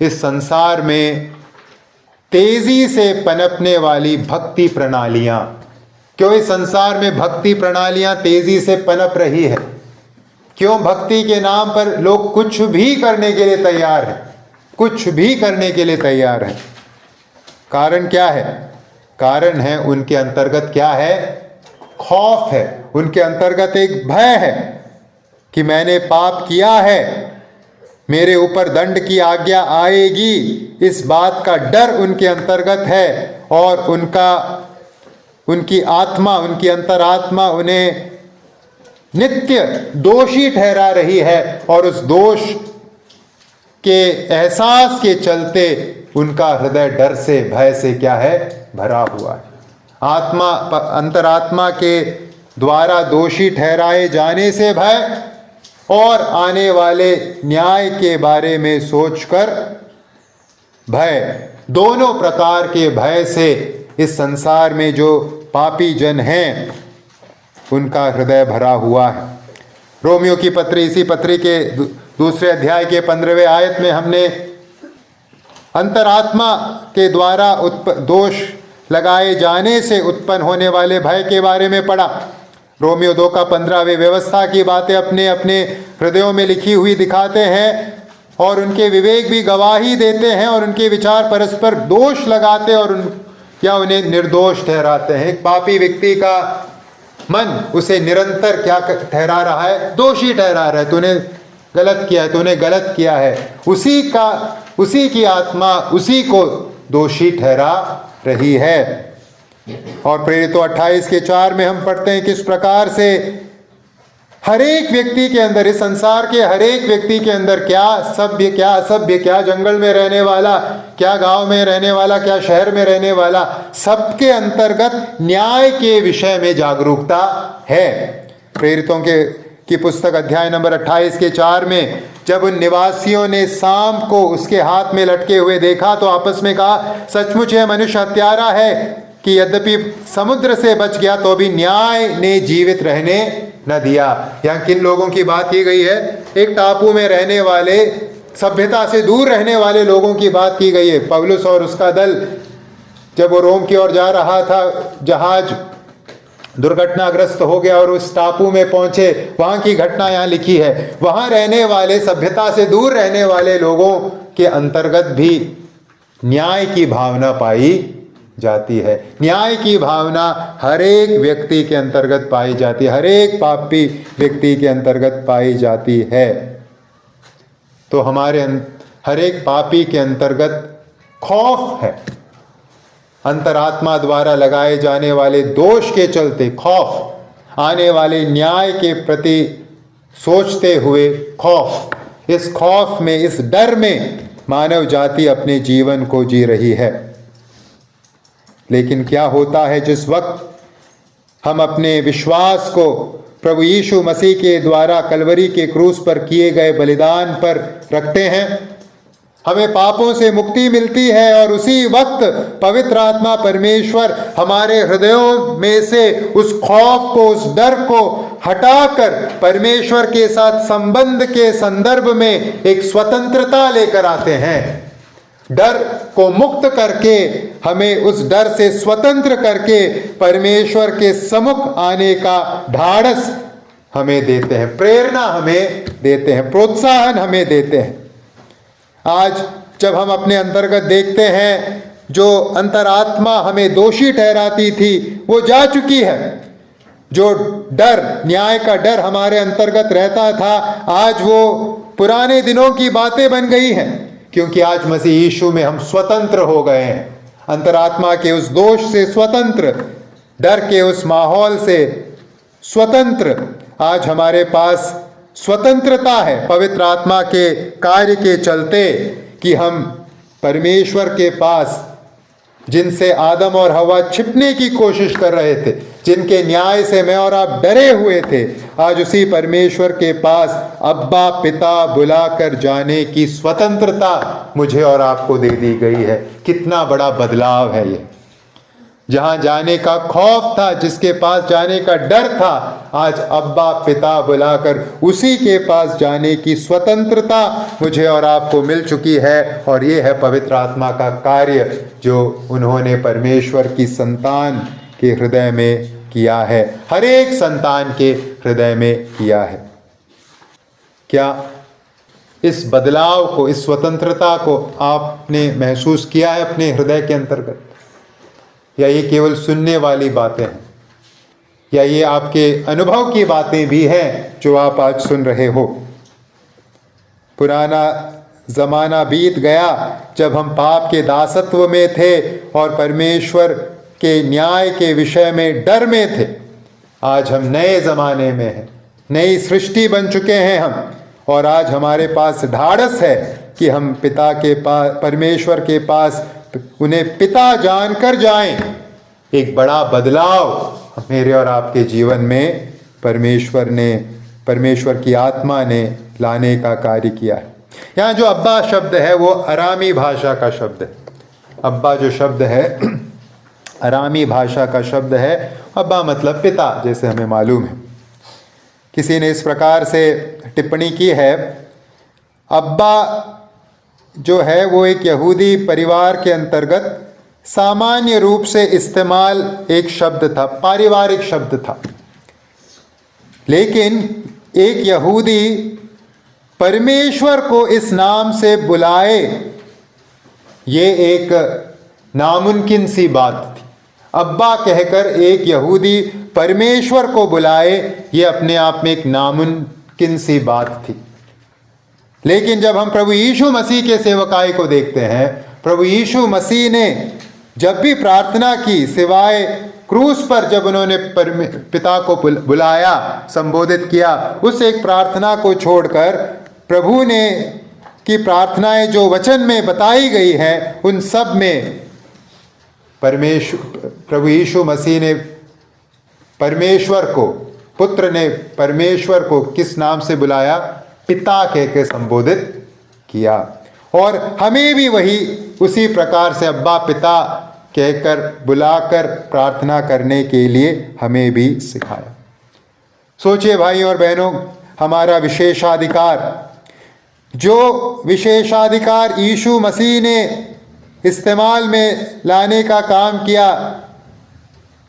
इस संसार में तेजी से पनपने वाली भक्ति प्रणालियां। क्यों इस संसार में भक्ति प्रणालियां तेजी से पनप रही है? क्यों भक्ति के नाम पर लोग कुछ भी करने के लिए तैयार हैं, कुछ भी करने के लिए तैयार हैं? कारण क्या है? कारण है उनके अंतर्गत क्या है? खौफ है। उनके अंतर्गत एक भय है कि मैंने पाप किया है, मेरे ऊपर दंड की आज्ञा आएगी, इस बात का डर उनके अंतर्गत है। और उनकी आत्मा, उनकी अंतरात्मा उन्हें नित्य दोषी ठहरा रही है। और उस दोष के एहसास के चलते उनका हृदय डर से, भय से क्या है? भरा हुआ है। आत्मा, अंतरात्मा के द्वारा दोषी ठहराए जाने से भय, और आने वाले न्याय के बारे में सोचकर भय, दोनों प्रकार के भय से इस संसार में जो पापी जन हैं उनका हृदय भरा हुआ है। रोमियो की पत्री, इसी पत्री के दूसरे अध्याय के 15वें आयत में हमने अंतरात्मा के द्वारा दोष लगाए जाने से उत्पन्न होने वाले भय के बारे में पढ़ा। रोमियो 2 का 15 वे व्यवस्था की बातें अपने अपने हृदयों में लिखी हुई दिखाते हैं, और उनके विवेक भी गवाही देते हैं, और उनके विचार परस्पर दोष लगाते और उन्हें निर्दोष ठहराते हैं। एक पापी व्यक्ति का मन उसे निरंतर क्या ठहरा रहा है? दोषी ठहरा रहा है। तूने गलत किया है, तूने गलत किया है। उसी की आत्मा उसी को दोषी ठहरा रही है। और प्रेरितों 28 के 4 में हम पढ़ते हैं किस प्रकार से हर एक व्यक्ति के अंदर, इस संसार के हर एक व्यक्ति के अंदर, क्या सभ्य क्या असभ्य, क्या जंगल में रहने वाला, क्या गांव में रहने वाला, क्या शहर में रहने वाला, सबके अंतर्गत न्याय के विषय में जागरूकता है। प्रेरितों की पुस्तक अध्याय नंबर 28 के 4 में जब उन निवासियों ने सांप को उसके हाथ में लटके हुए देखा तो आपस में कहा, सचमुच यह मनुष्य हत्यारा है कि यद्यपि समुद्र से बच गया तो भी न्याय ने जीवित रहने न दिया। यहाँ किन लोगों की बात की गई है? एक टापू में रहने वाले, सभ्यता से दूर रहने वाले लोगों की बात की गई है। पौलुस और उसका दल जब वो रोम की ओर जा रहा था, जहाज दुर्घटनाग्रस्त हो गया और उस टापू में पहुंचे। वहां की घटना यहाँ लिखी है। वहां रहने वाले, सभ्यता से दूर रहने वाले लोगों के अंतर्गत भी न्याय की भावना पाई जाती है। न्याय की भावना हर एक व्यक्ति के अंतर्गत पाई जाती है, हर एक पापी व्यक्ति के अंतर्गत पाई जाती है। तो हमारे हर एक पापी के अंतर्गत खौफ है। अंतरात्मा द्वारा लगाए जाने वाले दोष के चलते खौफ, आने वाले न्याय के प्रति सोचते हुए खौफ। इस खौफ में, इस डर में मानव जाति अपने जीवन को जी रही है। लेकिन क्या होता है जिस वक्त हम अपने विश्वास को प्रभु यीशु मसीह के द्वारा कलवरी के क्रूस पर किए गए बलिदान पर रखते हैं, हमें पापों से मुक्ति मिलती है। और उसी वक्त पवित्र आत्मा परमेश्वर हमारे हृदयों में से उस खौफ को, उस डर को हटाकर परमेश्वर के साथ संबंध के संदर्भ में एक स्वतंत्रता लेकर आते हैं। डर को मुक्त करके, हमें उस डर से स्वतंत्र करके परमेश्वर के सम्मुख आने का ढाढ़स हमें देते हैं, प्रेरणा हमें देते हैं, प्रोत्साहन हमें देते हैं। आज जब हम अपने अंतर्गत देखते हैं जो अंतरात्मा हमें दोषी ठहराती थी वो जा चुकी है। जो डर, न्याय का डर हमारे अंतर्गत रहता था, आज वो पुराने दिनों की बातें बन गई हैं, क्योंकि आज मसीह यीशु में हम स्वतंत्र हो गए हैं। अंतरात्मा के उस दोष से स्वतंत्र, डर के उस माहौल से स्वतंत्र, आज हमारे पास स्वतंत्रता है पवित्र आत्मा के कार्य के चलते, कि हम परमेश्वर के पास, जिनसे आदम और हवा छिपने की कोशिश कर रहे थे, जिनके न्याय से मैं और आप डरे हुए थे, आज उसी परमेश्वर के पास अब्बा पिता बुलाकर जाने की स्वतंत्रता मुझे और आपको दे दी गई है। कितना बड़ा बदलाव है ये। जहां जाने का खौफ था, जिसके पास जाने का डर था, आज अब्बा पिता बुलाकर उसी के पास जाने की स्वतंत्रता मुझे और आपको मिल चुकी है। और ये है पवित्र आत्मा का कार्य जो उन्होंने परमेश्वर की संतान के हृदय में किया है, हर एक संतान के हृदय में किया है। क्या इस बदलाव को, इस स्वतंत्रता को आपने महसूस किया है अपने हृदय के अंतर्गत, या ये केवल सुनने वाली बातें हैं, या ये आपके अनुभव की बातें भी हैं जो आप आज सुन रहे हो? पुराना जमाना बीत गया जब हम पाप के दासत्व में थे और परमेश्वर के न्याय के विषय में डर में थे। आज हम नए जमाने में हैं, नई सृष्टि बन चुके हैं हम, और आज हमारे पास ढाढ़स है कि हम पिता के पास, परमेश्वर के पास उन्हें पिता जानकर जाएं। एक बड़ा बदलाव मेरे और आपके जीवन में परमेश्वर की आत्मा ने लाने का कार्य किया है। यहाँ जो अब्बा शब्द है वो अरामी भाषा का शब्द है। अब्बा जो शब्द है अरामी भाषा का शब्द है। अब्बा मतलब पिता, जैसे हमें मालूम है। किसी ने इस प्रकार से टिप्पणी की है, अब्बा जो है वो एक यहूदी परिवार के अंतर्गत सामान्य रूप से इस्तेमाल एक शब्द था, पारिवारिक शब्द था। लेकिन एक यहूदी परमेश्वर को इस नाम से बुलाए, ये एक नामुमकिन सी बात थी। अब्बा कहकर एक यहूदी परमेश्वर को बुलाए, ये अपने आप में एक नामुमकिन सी बात थी। लेकिन जब हम प्रभु यीशु मसीह के सेवकाई को देखते हैं, प्रभु यीशु मसीह ने जब भी प्रार्थना की, सिवाय क्रूस पर जब उन्होंने पिता को बुलाया, संबोधित किया, उस एक प्रार्थना को छोड़कर प्रभु ने की प्रार्थनाएं जो वचन में बताई गई हैं, उन सब में प्रभु यीशु मसीह ने परमेश्वर को, पुत्र ने परमेश्वर को किस नाम से बुलाया? पिता कह के संबोधित किया। और हमें भी वही उसी प्रकार से अब्बा पिता कहकर बुलाकर प्रार्थना करने के लिए हमें भी सिखाया। सोचिए भाई और बहनों, हमारा विशेषाधिकार, जो विशेषाधिकार यीशु मसीह ने इस्तेमाल में लाने का काम किया,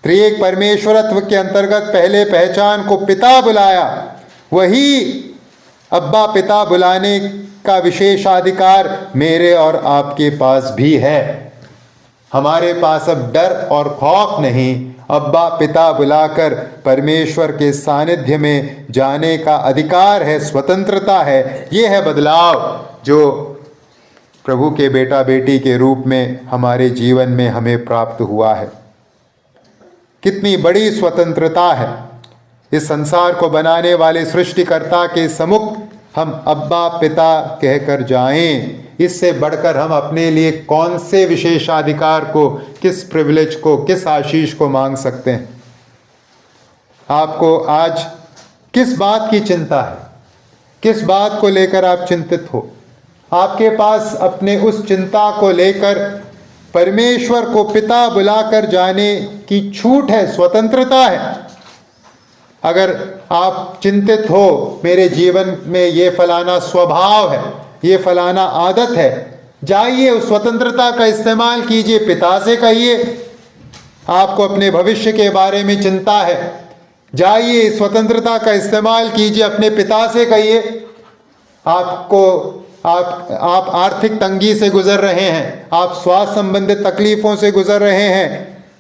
त्रिएक परमेश्वरत्व के अंतर्गत पहले पहचान को पिता बुलाया, वही अब्बा पिता बुलाने का विशेषाधिकार मेरे और आपके पास भी है। हमारे पास अब डर और खौफ नहीं, अब्बा पिता बुलाकर परमेश्वर के सानिध्य में जाने का अधिकार है, स्वतंत्रता है। ये है बदलाव जो प्रभु के बेटा बेटी के रूप में हमारे जीवन में हमें प्राप्त हुआ है। कितनी बड़ी स्वतंत्रता है। इस संसार को बनाने वाले सृष्टिकर्ता के सम्मुख हम अब्बा पिता कहकर जाएं, इससे बढ़कर हम अपने लिए कौन से विशेषाधिकार को, किस प्रिविलेज को, किस आशीष को मांग सकते हैं? आपको आज किस बात की चिंता है? किस बात को लेकर आप चिंतित हो? आपके पास अपने उस चिंता को लेकर परमेश्वर को पिता बुलाकर जाने की छूट है, स्वतंत्रता है। अगर आप चिंतित हो, मेरे जीवन में ये फलाना स्वभाव है, ये फलाना आदत है, जाइए उस स्वतंत्रता का इस्तेमाल कीजिए, पिता से कहिए। आपको अपने भविष्य के बारे में चिंता है, जाइए स्वतंत्रता का इस्तेमाल कीजिए, अपने पिता से कहिए। आप आर्थिक तंगी से गुजर रहे हैं, आप स्वास्थ्य संबंधित तकलीफों से गुजर रहे हैं,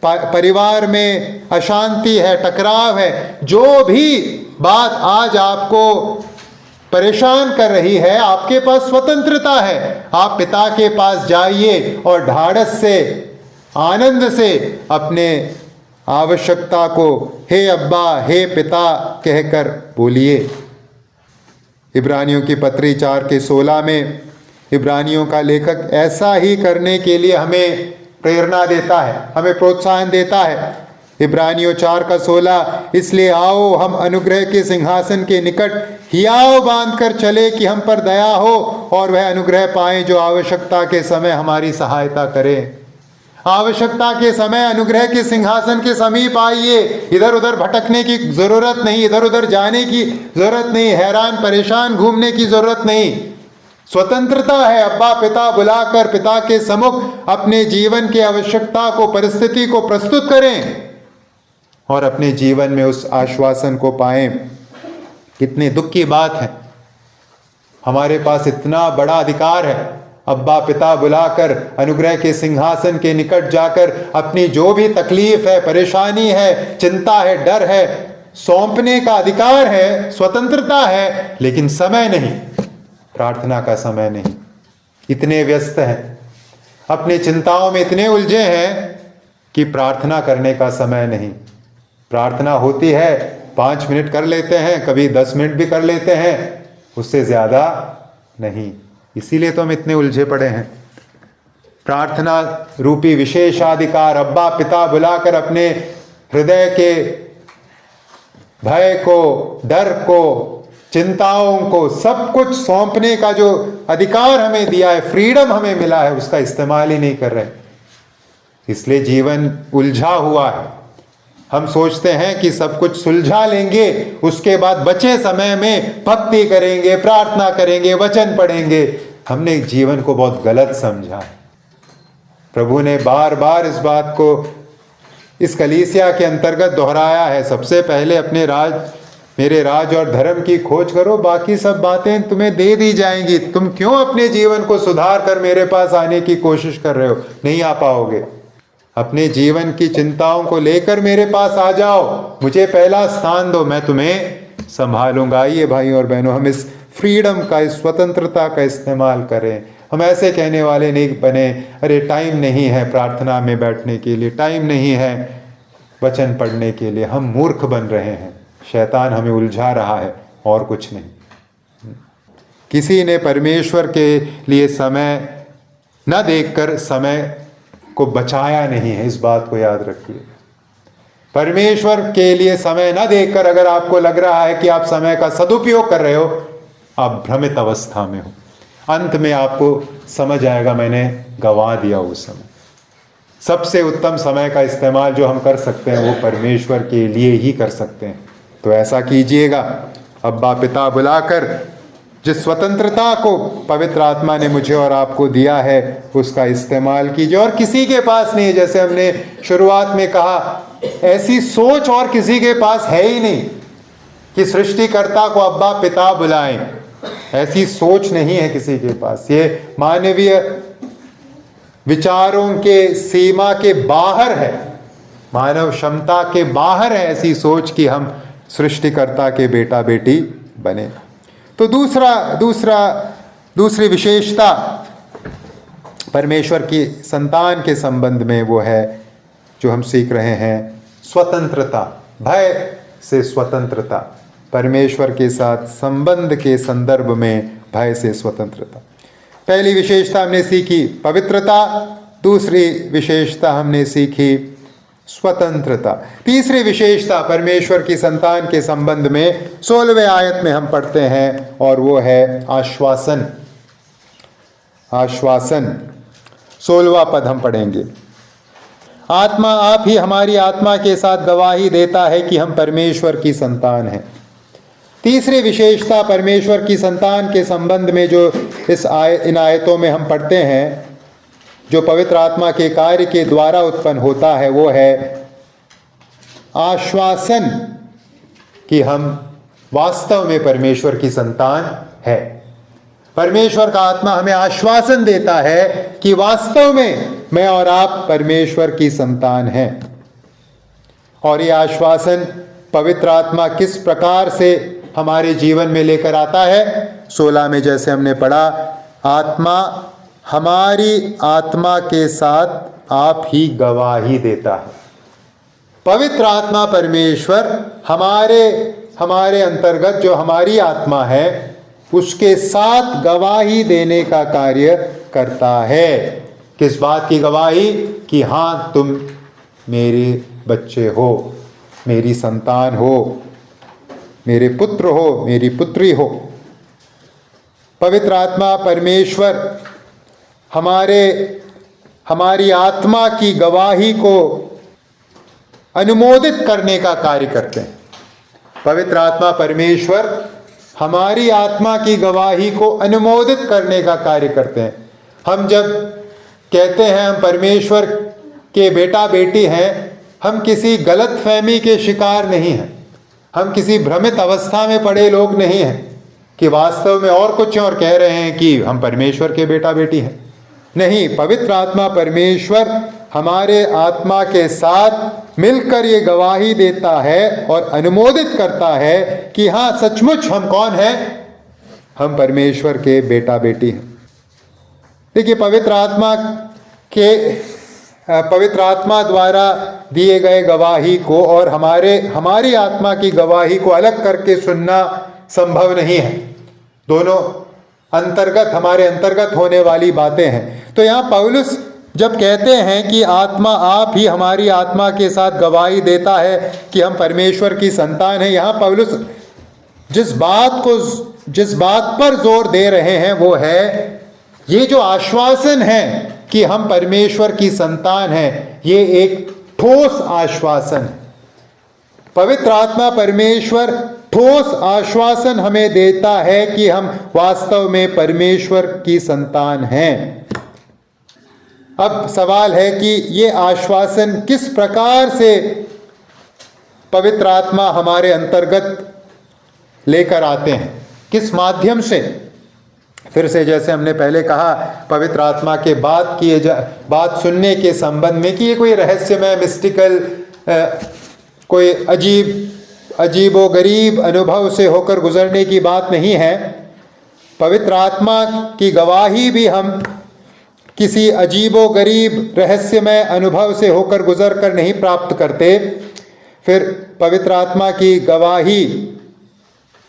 परिवार में अशांति है, टकराव है, जो भी बात आज आपको परेशान कर रही है, आपके पास स्वतंत्रता है। आप पिता के पास जाइए और ढाढ़स से, आनंद से अपने आवश्यकता को हे अब्बा, हे पिता कहकर बोलिए। इब्रानियों की पत्री 4:16 में इब्रानियों का लेखक ऐसा ही करने के लिए हमें प्रेरणा देता है, हमें प्रोत्साहन देता है। इब्रानियों 4:16, इसलिए आओ हम अनुग्रह के सिंहासन के निकट हियाव बांधकर चले कि हम पर दया हो और वह अनुग्रह पाएं जो आवश्यकता के समय हमारी सहायता करे। आवश्यकता के समय अनुग्रह के सिंहासन के समीप आइए। इधर उधर भटकने की जरूरत नहीं, इधर उधर जाने की जरूरत नहीं, हैरान परेशान घूमने की जरूरत नहीं। स्वतंत्रता है। अब्बा पिता बुलाकर पिता के सम्मुख अपने जीवन की आवश्यकता को, परिस्थिति को प्रस्तुत करें और अपने जीवन में उस आश्वासन को पाएं। कितने दुख की बात है, हमारे पास इतना बड़ा अधिकार है। अब्बा पिता बुलाकर अनुग्रह के सिंहासन के निकट जाकर अपनी जो भी तकलीफ है, परेशानी है, चिंता है, डर है, सौंपने का अधिकार है, स्वतंत्रता है, लेकिन समय नहीं, प्रार्थना का समय नहीं। इतने व्यस्त हैं, अपनी चिंताओं में इतने उलझे हैं कि प्रार्थना करने का समय नहीं। प्रार्थना होती है 5 मिनट कर लेते हैं, कभी 10 मिनट भी कर लेते हैं, उससे ज्यादा नहीं। इसीलिए तो हम इतने उलझे पड़े हैं। प्रार्थना रूपी विशेषाधिकार अब्बा पिता बुलाकर अपने हृदय के भय को, डर को, चिंताओं को, सब कुछ सौंपने का जो अधिकार हमें दिया है, फ्रीडम हमें मिला है, उसका इस्तेमाल ही नहीं कर रहे। इसलिए जीवन उलझा हुआ है। हम सोचते हैं कि सब कुछ सुलझा लेंगे, उसके बाद बचे समय में भक्ति करेंगे, प्रार्थना करेंगे, वचन पढ़ेंगे। हमने जीवन को बहुत गलत समझा है। प्रभु ने बार बार इस बात को इस कलीसिया के अंतर्गत दोहराया है। सबसे पहले अपने मेरे राज और धर्म की खोज करो, बाकी सब बातें तुम्हें दे दी जाएंगी। तुम क्यों अपने जीवन को सुधार कर मेरे पास आने की कोशिश कर रहे हो? नहीं आ पाओगे। अपने जीवन की चिंताओं को लेकर मेरे पास आ जाओ, मुझे पहला स्थान दो, मैं तुम्हें संभालूंगा। आइए भाई और बहनों, हम इस फ्रीडम का, इस स्वतंत्रता का इस्तेमाल करें। हम ऐसे कहने वाले नहीं बने, अरे टाइम नहीं है प्रार्थना में बैठने के लिए, टाइम नहीं है वचन पढ़ने के लिए। हम मूर्ख बन रहे हैं, शैतान हमें उलझा रहा है, और कुछ नहीं। किसी ने परमेश्वर के लिए समय न देखकर समय को बचाया नहीं है, इस बात को याद रखिए। परमेश्वर के लिए समय न देखकर अगर आपको लग रहा है कि आप समय का सदुपयोग कर रहे हो, आप भ्रमित अवस्था में हो। अंत में आपको समझ आएगा मैंने गंवा दिया उस समय। सबसे उत्तम समय का इस्तेमाल जो हम कर सकते हैं वो परमेश्वर के लिए ही कर सकते हैं। तो ऐसा कीजिएगा। अब्बा पिता बुलाकर जिस स्वतंत्रता को पवित्र आत्मा ने मुझे और आपको दिया है उसका इस्तेमाल कीजिए। और किसी के पास नहीं है, जैसे हमने शुरुआत में कहा, ऐसी सोच और किसी के पास है ही नहीं कि सृष्टिकर्ता को अब्बा पिता बुलाएं। ऐसी सोच नहीं है किसी के पास। ये मानवीय विचारों के सीमा के बाहर है, मानव क्षमता के बाहर है ऐसी सोच कि हम सृष्टिकर्ता के बेटा बेटी बने। तो दूसरी विशेषता परमेश्वर की संतान के संबंध में वो है जो हम सीख रहे हैं, स्वतंत्रता, भय से स्वतंत्रता। परमेश्वर के साथ संबंध के संदर्भ में भय से स्वतंत्रता। पहली विशेषता हमने सीखी पवित्रता, दूसरी विशेषता हमने सीखी स्वतंत्रता। तीसरी विशेषता परमेश्वर की संतान के संबंध में 16वें आयत में हम पढ़ते हैं, और वो है आश्वासन। आश्वासन 16वां पद हम पढ़ेंगे। आत्मा आप ही हमारी आत्मा के साथ गवाही देता है कि हम परमेश्वर की संतान हैं। तीसरी विशेषता परमेश्वर की संतान के संबंध में जो इन आयतों में हम पढ़ते हैं, जो पवित्र आत्मा के कार्य के द्वारा उत्पन्न होता है, वो है आश्वासन कि हम वास्तव में परमेश्वर की संतान है। परमेश्वर का आत्मा हमें आश्वासन देता है कि वास्तव में मैं और आप परमेश्वर की संतान हैं। और ये आश्वासन पवित्र आत्मा किस प्रकार से हमारे जीवन में लेकर आता है? 16 में जैसे हमने पढ़ा, आत्मा हमारी आत्मा के साथ आप ही गवाही देता है। पवित्र आत्मा परमेश्वर हमारे अंतर्गत जो हमारी आत्मा है उसके साथ गवाही देने का कार्य करता है। किस बात की गवाही? कि हाँ, तुम मेरे बच्चे हो, मेरी संतान हो, मेरे पुत्र हो, मेरी पुत्री हो। पवित्र आत्मा परमेश्वर हमारी आत्मा की गवाही को अनुमोदित करने का कार्य करते हैं। पवित्र आत्मा परमेश्वर हमारी आत्मा की गवाही को अनुमोदित करने का कार्य करते हैं। हम जब कहते हैं हम परमेश्वर के बेटा बेटी हैं, हम किसी गलत फहमी के शिकार नहीं हैं, हम किसी भ्रमित अवस्था में पड़े लोग नहीं हैं कि वास्तव में और कुछ और कह रहे हैं कि हम परमेश्वर के बेटा बेटी हैं। नहीं, पवित्र आत्मा परमेश्वर हमारे आत्मा के साथ मिलकर ये गवाही देता है और अनुमोदित करता है कि हाँ, सचमुच हम कौन हैं? हम परमेश्वर के बेटा बेटी हैं। देखिए, पवित्र आत्मा द्वारा दिए गए गवाही को और हमारी आत्मा की गवाही को अलग करके सुनना संभव नहीं है। दोनों हमारे अंतर्गत होने वाली बातें हैं। तो यहाँ पौलुस जब कहते हैं कि आत्मा आप ही हमारी आत्मा के साथ गवाही देता है कि हम परमेश्वर की संतान हैं, यहाँ पौलुस जिस बात पर जोर दे रहे हैं वो है ये जो आश्वासन है कि हम परमेश्वर की संतान हैं, ये एक ठोस आश्वासन है। पवित्र आत्मा परमेश्वर ठोस आश्वासन हमें देता है कि हम वास्तव में परमेश्वर की संतान हैं। अब सवाल है कि ये आश्वासन किस प्रकार से पवित्र आत्मा हमारे अंतर्गत लेकर आते हैं, किस माध्यम से? फिर से जैसे हमने पहले कहा, पवित्र आत्मा के बात सुनने के संबंध में कि ये कोई रहस्यमय मिस्टिकल कोई अजीबो गरीब अनुभव से होकर गुजरने की बात नहीं है। पवित्र आत्मा की गवाही भी हम किसी अजीबो गरीब रहस्यमय अनुभव से होकर गुजर कर नहीं प्राप्त करते। फिर पवित्र आत्मा की गवाही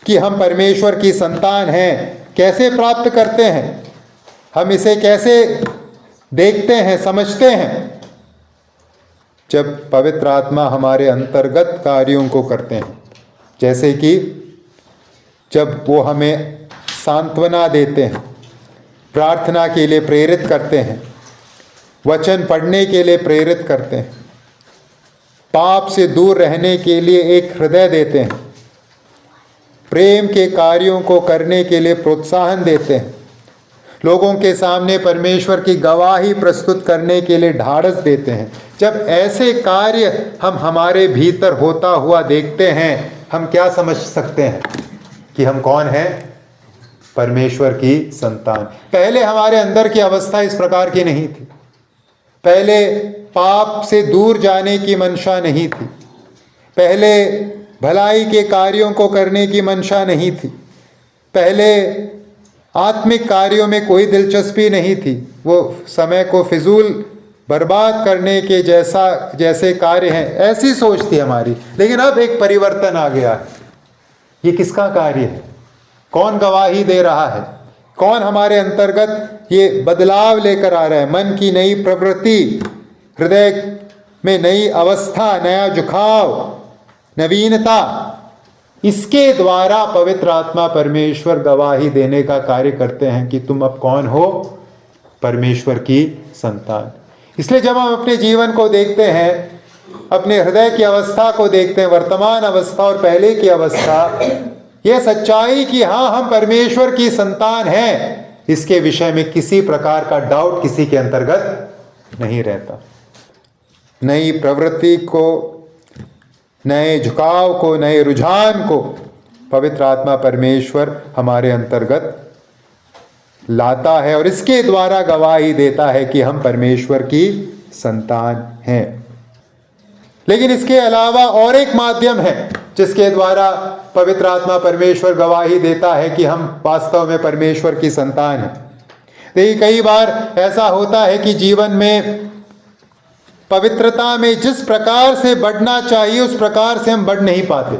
कि हम परमेश्वर की संतान हैं कैसे प्राप्त करते हैं? हम इसे कैसे देखते हैं, समझते हैं? जब पवित्र आत्मा हमारे अंतर्गत कार्यों को करते हैं, जैसे कि जब वो हमें सांत्वना देते हैं, प्रार्थना के लिए प्रेरित करते हैं, वचन पढ़ने के लिए प्रेरित करते हैं, पाप से दूर रहने के लिए एक हृदय देते हैं, प्रेम के कार्यों को करने के लिए प्रोत्साहन देते हैं, लोगों के सामने परमेश्वर की गवाही प्रस्तुत करने के लिए ढाढ़स देते हैं। जब ऐसे कार्य हम हमारे भीतर होता हुआ देखते हैं, हम क्या समझ सकते हैं कि हम कौन हैं? परमेश्वर की संतान। पहले हमारे अंदर की अवस्था इस प्रकार की नहीं थी। पहले पाप से दूर जाने की मंशा नहीं थी, पहले भलाई के कार्यों को करने की मंशा नहीं थी, पहले आत्मिक कार्यों में कोई दिलचस्पी नहीं थी। वो समय को फिजूल बर्बाद करने के जैसे कार्य हैं, ऐसी सोच थी हमारी। लेकिन अब एक परिवर्तन आ गया है। ये किसका कार्य है? कौन गवाही दे रहा है? कौन हमारे अंतर्गत ये बदलाव लेकर आ रहा है? मन की नई प्रवृत्ति, हृदय में नई अवस्था, नया झुकाव, नवीनता, इसके द्वारा पवित्र आत्मा परमेश्वर गवाही देने का कार्य करते हैं कि तुम अब कौन हो? परमेश्वर की संतान। इसलिए जब हम अपने जीवन को देखते हैं, अपने हृदय की अवस्था को देखते हैं, वर्तमान अवस्था और पहले की अवस्था, यह सच्चाई कि हाँ, हम परमेश्वर की संतान हैं, इसके विषय में किसी प्रकार का डाउट किसी के अंतर्गत नहीं रहता। नई प्रवृत्ति को, नए झुकाव को, नए रुझान को पवित्र आत्मा परमेश्वर हमारे अंतर्गत लाता है और इसके द्वारा गवाही देता है कि हम परमेश्वर की संतान हैं। लेकिन इसके अलावा और एक माध्यम है जिसके द्वारा पवित्र आत्मा परमेश्वर गवाही देता है कि हम वास्तव में परमेश्वर की संतान हैं। देखिए, कई बार ऐसा होता है कि जीवन में पवित्रता में जिस प्रकार से बढ़ना चाहिए उस प्रकार से हम बढ़ नहीं पाते,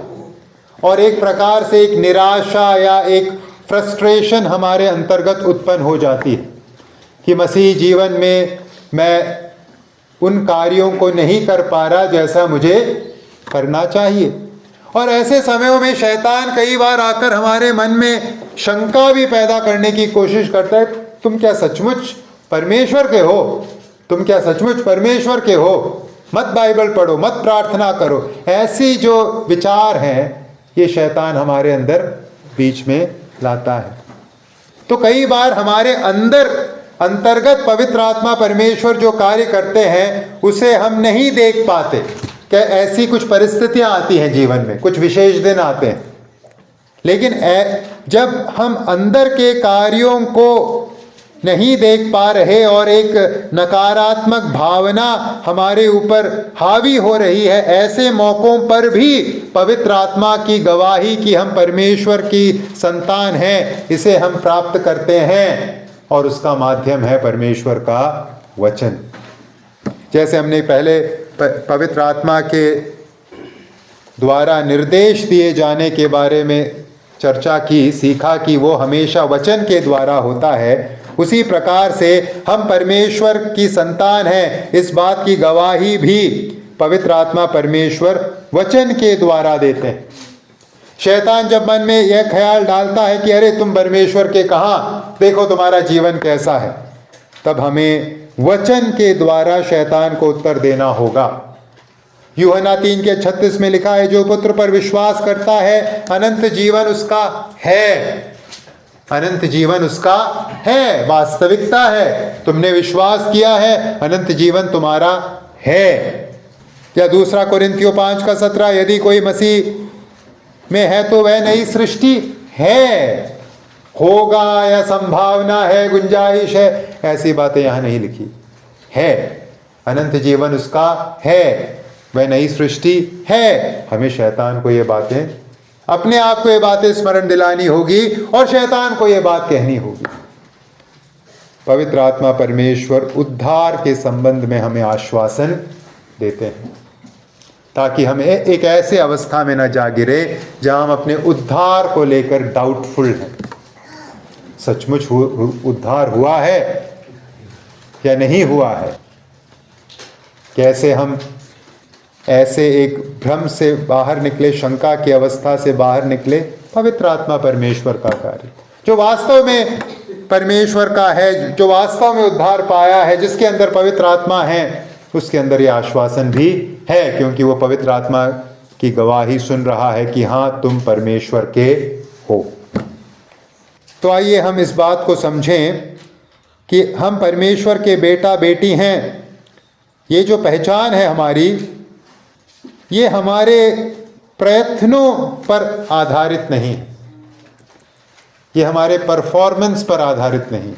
और एक प्रकार से एक निराशा या एक फ्रस्ट्रेशन हमारे अंतर्गत उत्पन्न हो जाती है कि मसीह जीवन में मैं उन कार्यों को नहीं कर पा रहा जैसा मुझे करना चाहिए। और ऐसे समयों में शैतान कई बार आकर हमारे मन में शंका भी पैदा करने की कोशिश करता है, तुम क्या सचमुच परमेश्वर के हो? तुम क्या सचमुच परमेश्वर के हो? मत बाइबल पढ़ो, मत प्रार्थना करो। ऐसी जो विचार हैं ये शैतान हमारे अंदर बीच में लाता है। तो कई बार हमारे अंदर अंतर्गत पवित्र आत्मा परमेश्वर जो कार्य करते हैं उसे हम नहीं देख पाते। क्या ऐसी कुछ परिस्थितियां आती हैं जीवन में, कुछ विशेष दिन आते हैं, लेकिन जब हम अंदर के कार्यों को नहीं देख पा रहे और एक नकारात्मक भावना हमारे ऊपर हावी हो रही है, ऐसे मौकों पर भी पवित्र आत्मा की गवाही कि हम परमेश्वर की संतान हैं, इसे हम प्राप्त करते हैं, और उसका माध्यम है परमेश्वर का वचन। जैसे हमने पहले पवित्र आत्मा के द्वारा निर्देश दिए जाने के बारे में चर्चा की, सीखा कि वो हमेशा वचन के द्वारा होता है, उसी प्रकार से हम परमेश्वर की संतान हैं इस बात की गवाही भी पवित्र आत्मा परमेश्वर वचन के द्वारा देते हैं। शैतान जब मन में यह ख्याल डालता है कि अरे तुम परमेश्वर के कहाँ, देखो तुम्हारा जीवन कैसा है, तब हमें वचन के द्वारा शैतान को उत्तर देना होगा। यूहन्ना 3:36 में लिखा है, जो पुत्र पर विश्वास करता है अनंत जीवन उसका है। अनंत जीवन उसका है, वास्तविकता है। तुमने विश्वास किया है, अनंत जीवन तुम्हारा है। या दूसरा कोरिन्थियों 5:17, यदि कोई मसीह में है तो वह नई सृष्टि है। होगा या संभावना है, गुंजाइश है, ऐसी बातें यहां नहीं लिखी है। अनंत जीवन उसका है, वह नई सृष्टि है। हमें शैतान को ये बातें, अपने आप को ये बातें स्मरण दिलानी होगी और शैतान को ये बात कहनी होगी। पवित्र आत्मा परमेश्वर उद्धार के संबंध में हमें आश्वासन देते हैं ताकि हम एक ऐसे अवस्था में न जा गिरे जहां हम अपने उद्धार को लेकर डाउटफुल हैं। सचमुच उद्धार हुआ है या नहीं हुआ है? कैसे हम ऐसे एक भ्रम से बाहर निकले, शंका की अवस्था से बाहर निकले? पवित्र आत्मा परमेश्वर का कार्य जो वास्तव में परमेश्वर का है, जो वास्तव में उद्धार पाया है, जिसके अंदर पवित्र आत्मा है, उसके अंदर ये आश्वासन भी है, क्योंकि वो पवित्र आत्मा की गवाही सुन रहा है कि हाँ तुम परमेश्वर के हो। तो आइए हम इस बात को समझें कि हम परमेश्वर के बेटा बेटी हैं। ये जो पहचान है हमारी, ये हमारे प्रयत्नों पर आधारित नहीं, ये हमारे परफॉर्मेंस पर आधारित नहीं,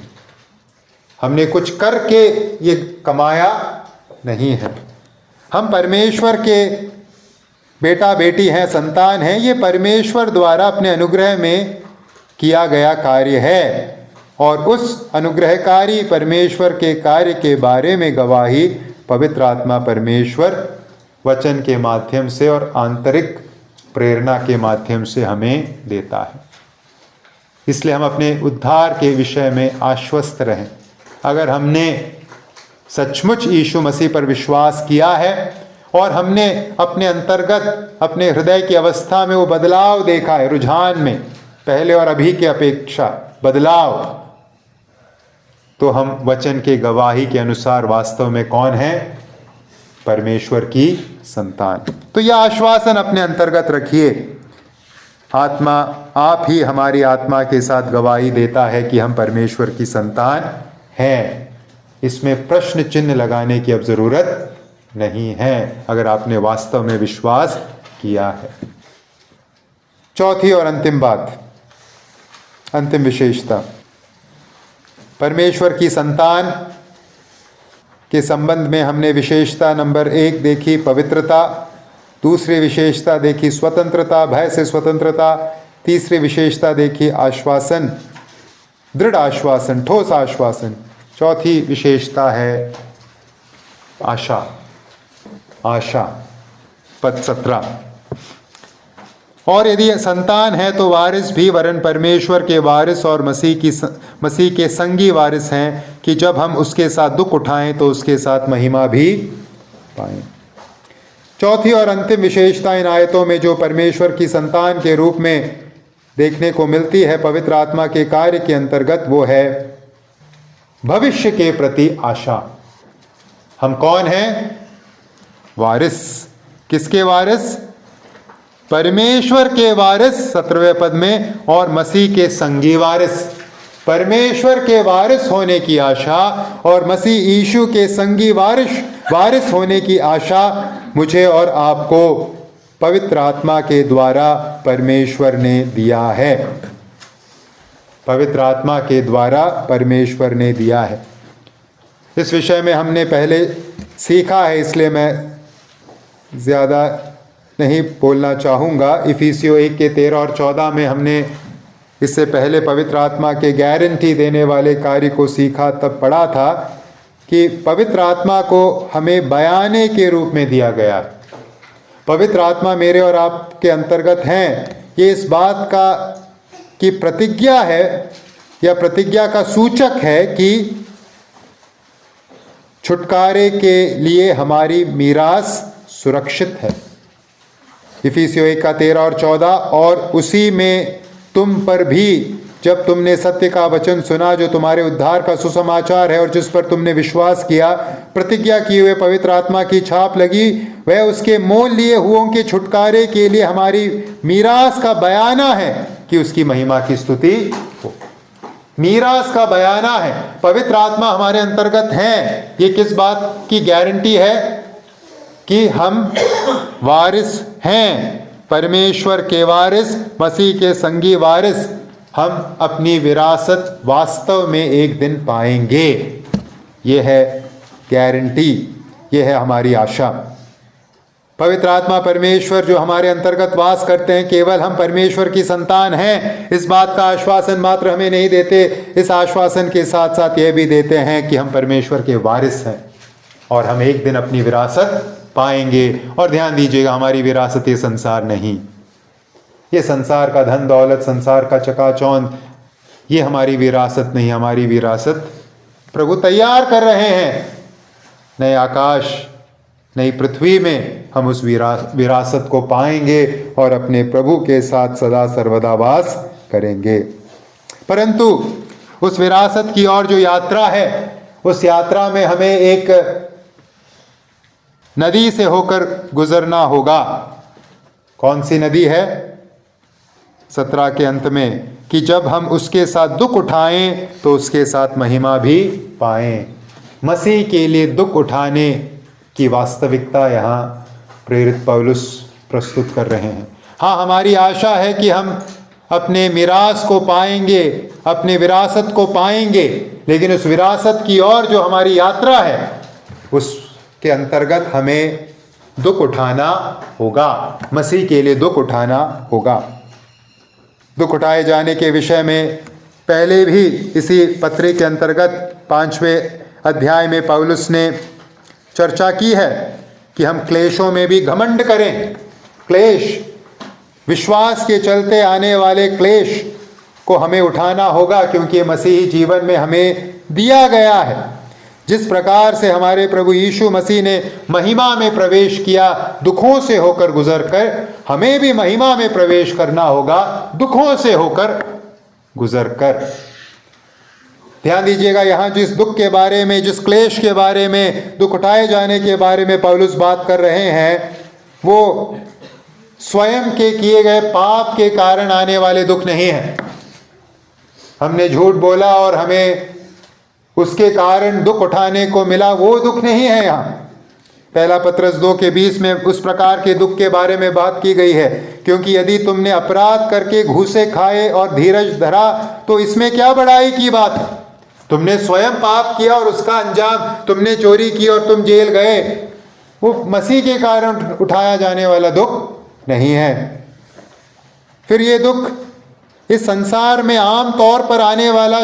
हमने कुछ करके ये कमाया नहीं है। हम परमेश्वर के बेटा बेटी हैं, संतान हैं। ये परमेश्वर द्वारा अपने अनुग्रह में किया गया कार्य है, और उस अनुग्रहकारी परमेश्वर के कार्य के बारे में गवाही पवित्र आत्मा परमेश्वर वचन के माध्यम से और आंतरिक प्रेरणा के माध्यम से हमें देता है। इसलिए हम अपने उद्धार के विषय में आश्वस्त रहें। अगर हमने सचमुच यीशु मसीह पर विश्वास किया है और हमने अपने अंतर्गत, अपने हृदय की अवस्था में वो बदलाव देखा है, रुझान में पहले और अभी के अपेक्षा बदलाव, तो हम वचन के गवाही के अनुसार वास्तव में कौन है? परमेश्वर की संतान। तो यह आश्वासन अपने अंतर्गत रखिए। आत्मा आप ही हमारी आत्मा के साथ गवाही देता है कि हम परमेश्वर की संतान हैं। इसमें प्रश्न चिन्ह लगाने की अब जरूरत नहीं है, अगर आपने वास्तव में विश्वास किया है। चौथी और अंतिम बात, अंतिम विशेषता, परमेश्वर की संतान के संबंध में हमने विशेषता नंबर 1 देखी पवित्रता, दूसरी विशेषता देखी स्वतंत्रता, भय से स्वतंत्रता, तीसरी विशेषता देखी आश्वासन, दृढ़ आश्वासन, ठोस आश्वासन, चौथी विशेषता है आशा। आशा पद 17। और यदि संतान है तो वारिस भी, वरन परमेश्वर के वारिस और मसीह के संगी वारिस हैं, कि जब हम उसके साथ दुख उठाएं तो उसके साथ महिमा भी पाएं। चौथी और अंतिम विशेषता इन आयतों में जो परमेश्वर की संतान के रूप में देखने को मिलती है पवित्र आत्मा के कार्य के अंतर्गत, वो है भविष्य के प्रति आशा। हम कौन हैं? वारिस। किसके वारिस? परमेश्वर के वारिस 17वें पद में, और मसीह के संगी वारिस। परमेश्वर के वारिस होने की आशा और मसीह यीशु के संगी वारिस होने की आशा मुझे और आपको पवित्र आत्मा के द्वारा परमेश्वर ने दिया है। पवित्र आत्मा के द्वारा परमेश्वर ने दिया है। इस विषय में हमने पहले सीखा है, इसलिए मैं ज़्यादा नहीं बोलना चाहूँगा। इफिसियों 1 के 13 और 14 में हमने इससे पहले पवित्र आत्मा के गारंटी देने वाले कार्य को सीखा। तब पढ़ा था कि पवित्र आत्मा को हमें बयाने के रूप में दिया गया। पवित्र आत्मा मेरे और आपके अंतर्गत हैं, ये इस बात का की प्रतिज्ञा है या प्रतिज्ञा का सूचक है कि छुटकारे के लिए हमारी मीरास सुरक्षित है। इफिसियों 1 का 13 और 14, और उसी में तुम पर भी जब तुमने सत्य का वचन सुना जो तुम्हारे उद्धार का सुसमाचार है, और जिस पर तुमने विश्वास किया, प्रतिज्ञा किए हुए पवित्र आत्मा की छाप लगी, वह उसके मोल लिए हुओं के छुटकारे के लिए हमारी मीरास का बयाना है कि उसकी महिमा की स्तुति हो। मीरास का बयाना है। पवित्र आत्मा हमारे अंतर्गत हैं। ये किस बात की गारंटी है? कि हम वारिस हैं, परमेश्वर के वारिस, मसीह के संगी वारिस। हम अपनी विरासत वास्तव में एक दिन पाएंगे। ये है गारंटी, ये है हमारी आशा। पवित्र आत्मा परमेश्वर जो हमारे अंतर्गत वास करते हैं, केवल हम परमेश्वर की संतान हैं इस बात का आश्वासन मात्र हमें नहीं देते, इस आश्वासन के साथ साथ यह भी देते हैं कि हम परमेश्वर के वारिस हैं और हम एक दिन अपनी विरासत पाएंगे। और ध्यान दीजिएगा, हमारी विरासत ये संसार नहीं, ये संसार का धन दौलत, संसार का चकाचौंध, ये हमारी विरासत नहीं। हमारी विरासत प्रभु तैयार कर रहे हैं। नए आकाश नई पृथ्वी में हम उस विरासत को पाएंगे और अपने प्रभु के साथ सदा सर्वदा वास करेंगे। परंतु उस विरासत की ओर जो यात्रा है, उस यात्रा में हमें एक नदी से होकर गुजरना होगा। कौन सी नदी है? 17 के अंत में, कि जब हम उसके साथ दुख उठाएं तो उसके साथ महिमा भी पाएं। मसीह के लिए दुख उठाने की वास्तविकता यहाँ प्रेरित पौलुस प्रस्तुत कर रहे हैं। हाँ, हमारी आशा है कि हम अपने मिरास को पाएंगे, अपने विरासत को पाएंगे, लेकिन उस विरासत की ओर जो हमारी यात्रा है उसके अंतर्गत हमें दुख उठाना होगा। मसीह के लिए दुख उठाना होगा। दुख उठाए जाने के विषय में पहले भी इसी पत्री के अंतर्गत 5वें अध्याय में पौलुस ने चर्चा की है कि हम क्लेशों में भी घमंड करें। क्लेश, विश्वास के चलते आने वाले क्लेश को हमें उठाना होगा, क्योंकि मसीही जीवन में हमें दिया गया है। जिस प्रकार से हमारे प्रभु यीशु मसीह ने महिमा में प्रवेश किया दुखों से होकर गुजरकर, हमें भी महिमा में प्रवेश करना होगा दुखों से होकर गुजरकर। ध्यान दीजिएगा, यहाँ जिस दुख के बारे में, जिस क्लेश के बारे में, दुख उठाए जाने के बारे में पौलुस बात कर रहे हैं, वो स्वयं के किए गए पाप के कारण आने वाले दुख नहीं है। हमने झूठ बोला और हमें उसके कारण दुख उठाने को मिला, वो दुख नहीं है। यहाँ पहला पत्रस 2 के 20 में उस प्रकार के दुख के बारे में बात की गई है, क्योंकि यदि तुमने अपराध करके घूसे खाए और धीरज धरा तो इसमें क्या बड़ाई की बात है। तुमने स्वयं पाप किया और उसका अंजाम, तुमने चोरी की और तुम जेल गए, वो मसीह के कारण उठाया जाने वाला दुख नहीं है। फिर ये दुख इस संसार में आम तौर पर आने वाला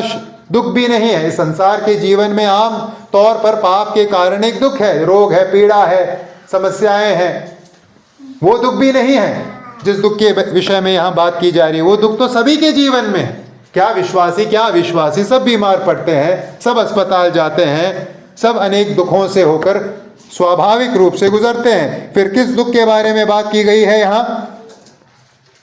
दुख भी नहीं है। इस संसार के जीवन में आम तौर पर पाप के कारण एक दुख है, रोग है, पीड़ा है, समस्याएं हैं। वो दुख भी नहीं है जिस दुख के विषय में यहाँ बात की जा रही है। वो दुख तो सभी के जीवन में है। क्या विश्वासी क्या अविश्वासी, सब बीमार पड़ते हैं, सब अस्पताल जाते हैं, सब अनेक दुखों से होकर स्वाभाविक रूप से गुजरते हैं। फिर किस दुख के बारे में बात की गई है यहाँ?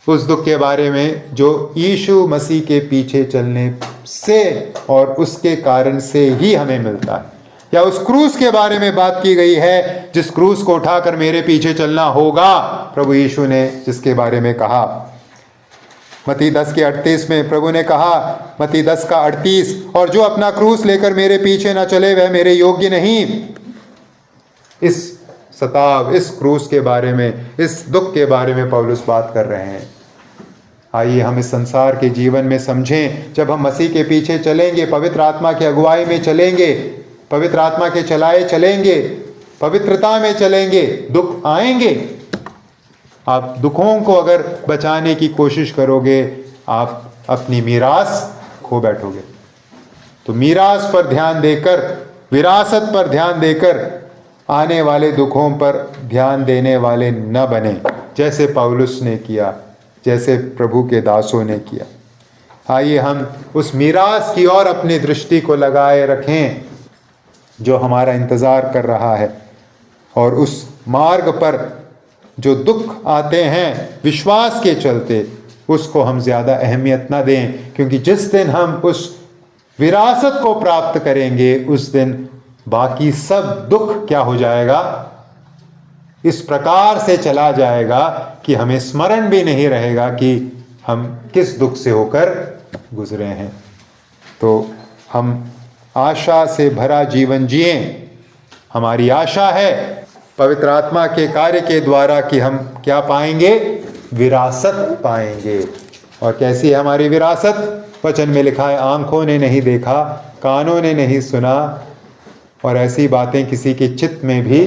उस दुख के बारे में जो यीशु मसीह के पीछे चलने से और उसके कारण से ही हमें मिलता है। या उस क्रूस के बारे में बात की गई है, जिस क्रूस को उठाकर मेरे पीछे चलना होगा, प्रभु यीशु ने जिसके बारे में कहा। मत्ती 10:38 में प्रभु ने कहा, मत्ती 10:38, और जो अपना क्रूस लेकर मेरे पीछे न चले वह मेरे योग्य नहीं। इस सताव, इस क्रूस के बारे में, इस दुख के बारे में पौलुस बात कर रहे हैं। आइए हम इस संसार के जीवन में समझें, जब हम मसीह के पीछे चलेंगे, पवित्र आत्मा की अगुवाई में चलेंगे, पवित्र आत्मा के चलाए चलेंगे, पवित्रता में चलेंगे, दुख आएंगे। आप दुखों को अगर बचाने की कोशिश करोगे, आप अपनी मीरास खो बैठोगे। तो मीरास पर ध्यान देकर, विरासत पर ध्यान देकर आने वाले दुखों पर ध्यान देने वाले न बने, जैसे पौलुस ने किया, जैसे प्रभु के दासों ने किया। आइए हम उस मीरास की ओर अपनी दृष्टि को लगाए रखें जो हमारा इंतज़ार कर रहा है, और उस मार्ग पर जो दुख आते हैं विश्वास के चलते, उसको हम ज़्यादा अहमियत न दें, क्योंकि जिस दिन हम उस विरासत को प्राप्त करेंगे उस दिन बाकी सब दुख क्या हो जाएगा, इस प्रकार से चला जाएगा कि हमें स्मरण भी नहीं रहेगा कि हम किस दुख से होकर गुजरे हैं। तो हम आशा से भरा जीवन जिए। हमारी आशा है पवित्र आत्मा के कार्य के द्वारा कि हम क्या पाएंगे, विरासत पाएंगे। और कैसी है हमारी विरासत? वचन में लिखा है, आंखों ने नहीं देखा, कानों ने नहीं सुना, और ऐसी बातें किसी के चित्त में भी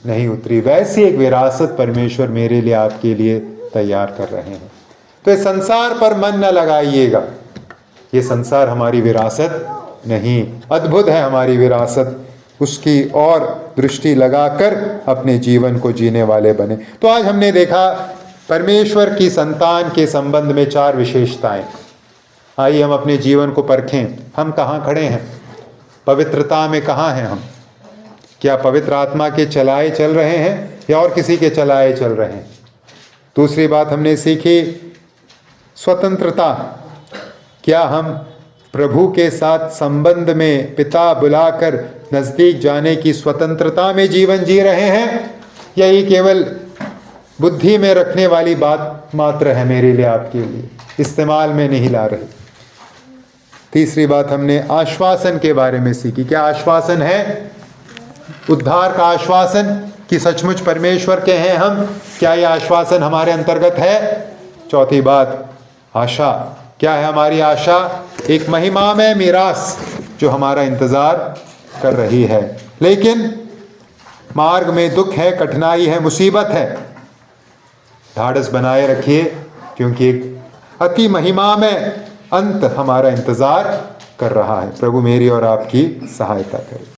नहीं उतरी। वैसी एक विरासत परमेश्वर मेरे लिए, आपके लिए तैयार कर रहे हैं। तो इस संसार पर मन न लगाइएगा, ये संसार हमारी विरासत नहीं। अद्भुत है हमारी विरासत, उसकी और दृष्टि लगाकर अपने जीवन को जीने वाले बने। तो आज हमने देखा परमेश्वर की संतान के संबंध में 4 विशेषताएं। आइए हम अपने जीवन को परखें, हम कहाँ खड़े हैं, पवित्रता में कहाँ हैं हम? क्या पवित्र आत्मा के चलाए चल रहे हैं या और किसी के चलाए चल रहे हैं? दूसरी बात हमने सीखी, स्वतंत्रता। क्या हम प्रभु के साथ संबंध में पिता बुलाकर नज़दीक जाने की स्वतंत्रता में जीवन जी रहे हैं, या ये केवल बुद्धि में रखने वाली बात मात्र है मेरे लिए, आपके लिए, इस्तेमाल में नहीं ला रहे? तीसरी बात हमने आश्वासन के बारे में सीखी। क्या आश्वासन है? उद्धार का आश्वासन कि सचमुच परमेश्वर के हैं हम, क्या यह आश्वासन हमारे अंतर्गत है? चौथी बात, आशा। क्या है हमारी आशा? एक महिमामय मीरास जो हमारा इंतजार कर रही है। लेकिन मार्ग में दुख है, कठिनाई है, मुसीबत है। ढाढ़स बनाए रखिए, क्योंकि एक अति महिमामय अंत हमारा इंतजार कर रहा है। प्रभु मेरी और आपकी सहायता करे।